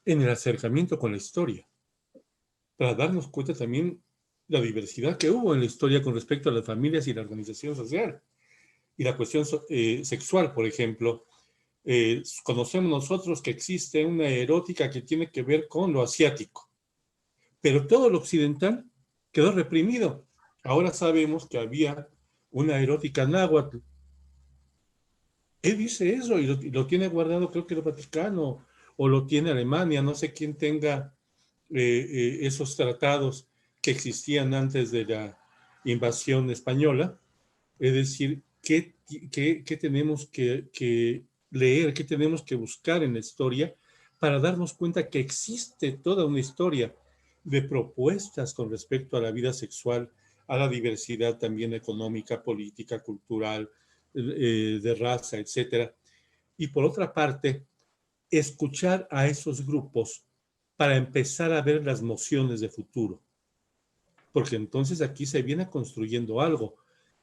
en el acercamiento con la historia, para darnos cuenta también la diversidad que hubo en la historia con respecto a las familias y la organización social. Y la cuestión sexual, por ejemplo, conocemos nosotros que existe una erótica que tiene que ver con lo asiático, pero todo lo occidental quedó reprimido. Ahora sabemos que había una erótica náhuatl. Él dice eso y lo tiene guardado, creo que el Vaticano, o lo tiene Alemania, no sé quién tenga esos tratados que existían antes de la invasión española. Es decir, ¿qué tenemos que leer, qué tenemos que buscar en la historia para darnos cuenta que existe toda una historia de propuestas con respecto a la vida sexual, a la diversidad también económica, política, cultural, de raza, etcétera? Y por otra parte, escuchar a esos grupos para empezar a ver las nociones de futuro. Porque entonces aquí se viene construyendo algo.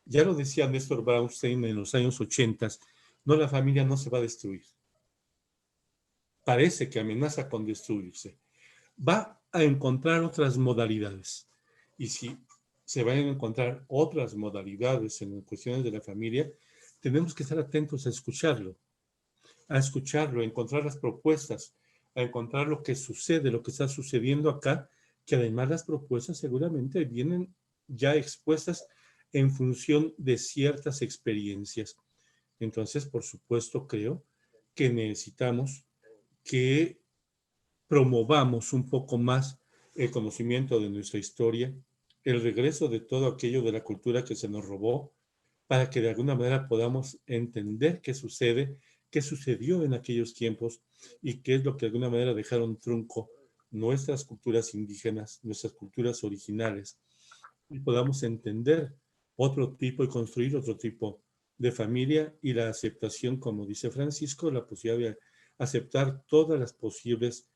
Ya lo decía Néstor Brownstein en los años 80, no, la familia no se va a destruir. Parece que amenaza con destruirse. Va a encontrar otras modalidades. Y si se van a encontrar otras modalidades en cuestiones de la familia, tenemos que estar atentos a escucharlo, a encontrar las propuestas, a encontrar lo que sucede, lo que está sucediendo acá, que además las propuestas seguramente vienen ya expuestas en función de ciertas experiencias. Entonces, por supuesto, creo que necesitamos que promovamos un poco más el conocimiento de nuestra historia, el regreso de todo aquello de la cultura que se nos robó, para que de alguna manera podamos entender qué sucede, qué sucedió en aquellos tiempos y qué es lo que de alguna manera dejaron trunco nuestras culturas indígenas, nuestras culturas originales, y podamos entender otro tipo y construir otro tipo de familia, y la aceptación, como dice Francisco, la posibilidad de aceptar todas las posibles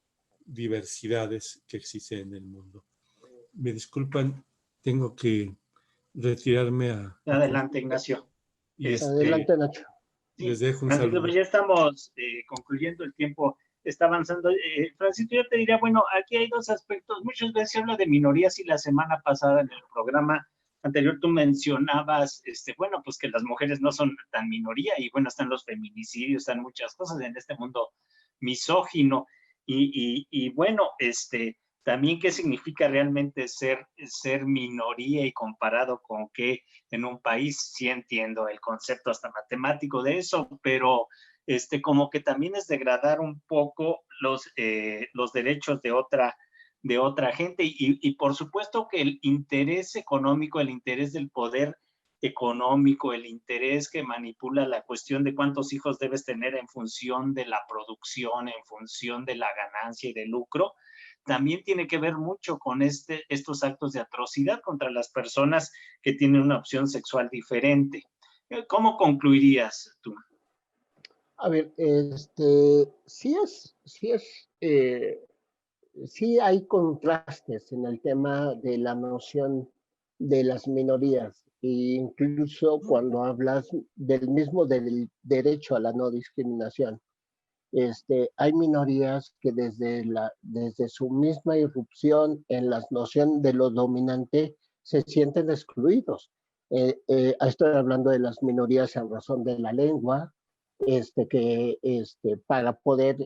diversidades que existen en el mundo. Me disculpan, tengo que retirarme a Adelante, Ignacio. y Adelante, Nacho. les Sí, dejo un Francisco, saludo. pues ya estamos concluyendo, el tiempo está avanzando. Francisco, yo te diría, bueno, aquí hay dos aspectos. Muchas veces se habla de minorías y la semana pasada en el programa anterior tú mencionabas, bueno, pues que las mujeres no son tan minoría y bueno, están los feminicidios, están muchas cosas en este mundo misógino y bueno, también qué significa realmente ser minoría y comparado con qué en un país. Sí entiendo el concepto hasta matemático de eso, pero como que también es degradar un poco los derechos de otra gente y por supuesto que el interés económico, el interés del poder económico, el interés que manipula la cuestión de cuántos hijos debes tener en función de la producción, en función de la ganancia y del lucro, también tiene que ver mucho con estos actos de atrocidad contra las personas que tienen una opción sexual diferente. ¿Cómo concluirías tú? A ver, sí hay contrastes en el tema de la noción de las minorías, e incluso cuando hablas del mismo del derecho a la no discriminación. Hay minorías que desde su misma irrupción en la noción de lo dominante se sienten excluidos. Estoy hablando de las minorías en razón de la lengua, que para poder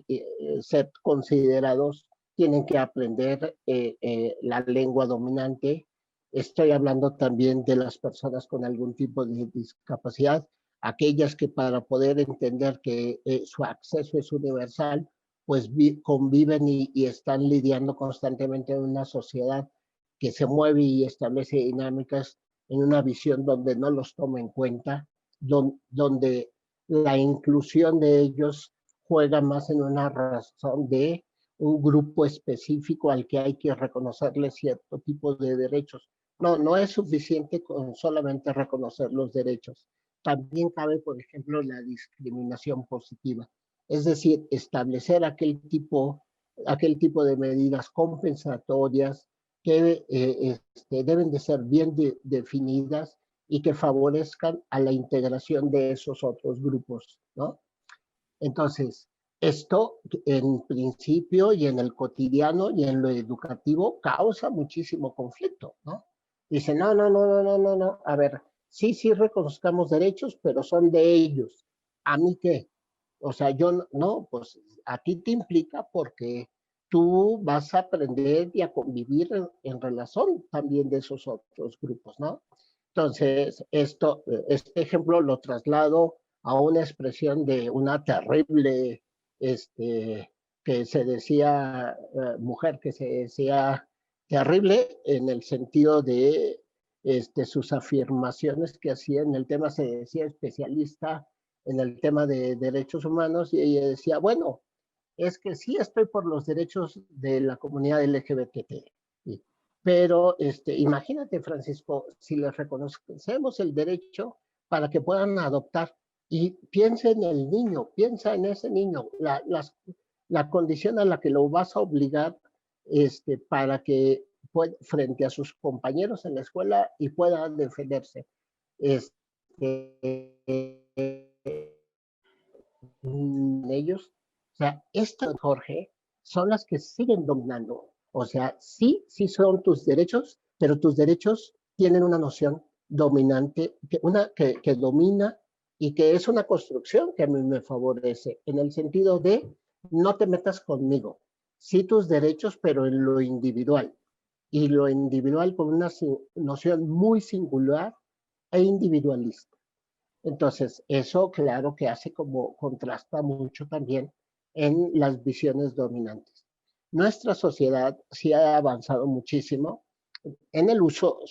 ser considerados tienen que aprender la lengua dominante. Estoy hablando también de las personas con algún tipo de discapacidad, aquellas que para poder entender que su acceso es universal, pues conviven y están lidiando constantemente en una sociedad que se mueve y establece dinámicas en una visión donde no los toma en cuenta, donde la inclusión de ellos juega más en una razón de un grupo específico al que hay que reconocerle cierto tipo de derechos. No es suficiente con solamente reconocer los derechos. También cabe, por ejemplo, la discriminación positiva, es decir, establecer aquel tipo de medidas compensatorias que deben de ser bien definidas y que favorezcan a la integración de esos otros grupos, ¿no? Entonces, esto en principio y en el cotidiano y en lo educativo causa muchísimo conflicto, ¿no? Dice, no, a ver, sí reconozcamos derechos, pero son de ellos. ¿A mí qué? O sea, yo no, pues a ti te implica porque tú vas a aprender y a convivir en relación también de esos otros grupos, ¿no? Entonces, este ejemplo lo traslado a una expresión de una terrible, que se decía, mujer que se decía terrible en el sentido de sus afirmaciones que hacía en el tema, se decía especialista en el tema de derechos humanos, y ella decía, bueno, es que sí estoy por los derechos de la comunidad LGBT, pero imagínate, Francisco, si les reconocemos el derecho para que puedan adoptar, y piensa en el niño, piensa en ese niño, la condición a la que lo vas a obligar para que frente a sus compañeros en la escuela y pueda defenderse. Ellos, o sea, estas, Jorge, son las que siguen dominando. O sea, sí son tus derechos, pero tus derechos tienen una noción dominante, que domina y que es una construcción que a mí me favorece, en el sentido de no te metas conmigo. Sí tus derechos, pero en lo individual. Y lo individual con una noción muy singular e individualista. Entonces, eso claro que hace como contrasta mucho también en las visiones dominantes. Nuestra sociedad sí ha avanzado muchísimo en el uso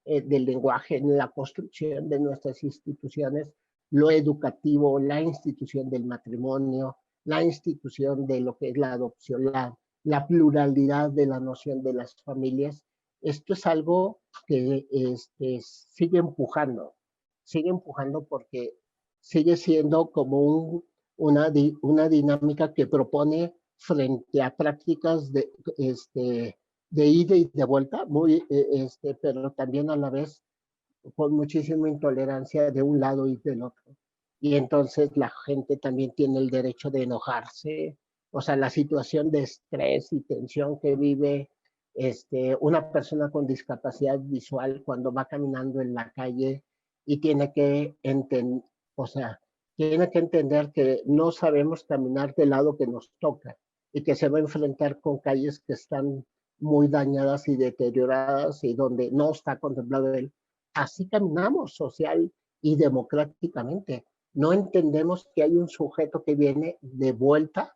del lenguaje, en la construcción de nuestras instituciones, lo educativo, la institución del matrimonio, la institución de lo que es la adopción, la pluralidad de la noción de las familias, esto es algo que sigue empujando porque sigue siendo como una dinámica que propone frente a prácticas de ida y de vuelta, pero también a la vez con muchísima intolerancia de un lado y del otro. Y entonces la gente también tiene el derecho de enojarse, o sea, la situación de estrés y tensión que vive una persona con discapacidad visual cuando va caminando en la calle y tiene que entender, o sea, tiene que entender que no sabemos caminar del lado que nos toca y que se va a enfrentar con calles que están muy dañadas y deterioradas y donde no está contemplado él. Así caminamos social y democráticamente. No entendemos que hay un sujeto que viene de vuelta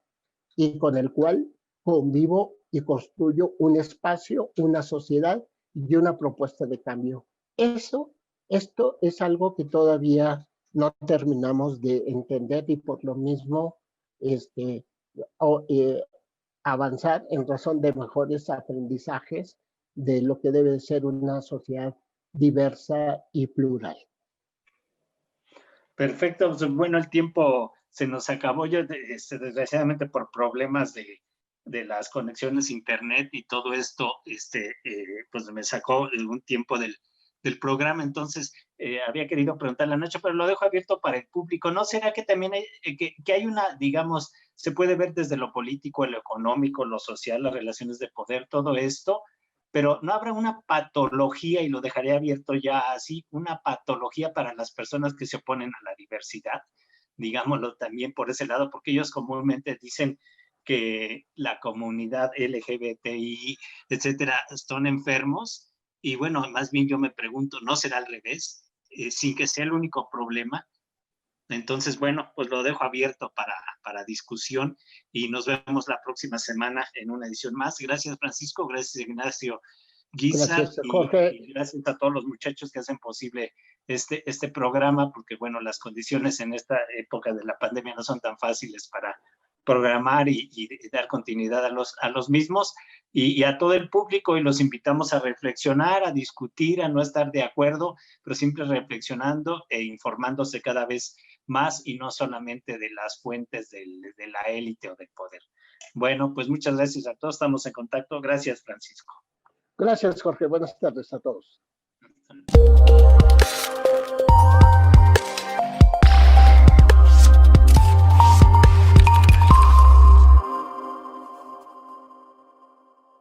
y con el cual convivo y construyo un espacio, una sociedad y una propuesta de cambio. Esto es algo que todavía no terminamos de entender y por lo mismo avanzar en razón de mejores aprendizajes de lo que debe ser una sociedad diversa y plural. Perfecto, pues, bueno, el tiempo se nos acabó. Yo, desgraciadamente, por problemas de las conexiones internet y todo esto, pues me sacó un tiempo del programa. Entonces, había querido preguntarle a Nacho, pero lo dejo abierto para el público. ¿No será que también hay, que hay una, digamos, se puede ver desde lo político, lo económico, lo social, las relaciones de poder, todo esto, pero no habrá una patología, y lo dejaré abierto ya así, una patología para las personas que se oponen a la diversidad, digámoslo también por ese lado, porque ellos comúnmente dicen que la comunidad LGBTI, etcétera, son enfermos? Y bueno, más bien yo me pregunto, ¿no será al revés? Sin que sea el único problema. Entonces, bueno, pues lo dejo abierto para discusión y nos vemos la próxima semana en una edición más. Gracias, Francisco. Gracias, Ignacio Guizar. Gracias, Jorge. Y gracias a todos los muchachos que hacen posible este programa, porque, bueno, las condiciones en esta época de la pandemia no son tan fáciles para programar y dar continuidad a los mismos, y a todo el público, y los invitamos a reflexionar, a discutir, a no estar de acuerdo, pero siempre reflexionando e informándose cada vez más y no solamente de las fuentes de la élite o del poder. Bueno, pues muchas gracias a todos, estamos en contacto. Gracias, Francisco. Gracias, Jorge. Buenas tardes a todos.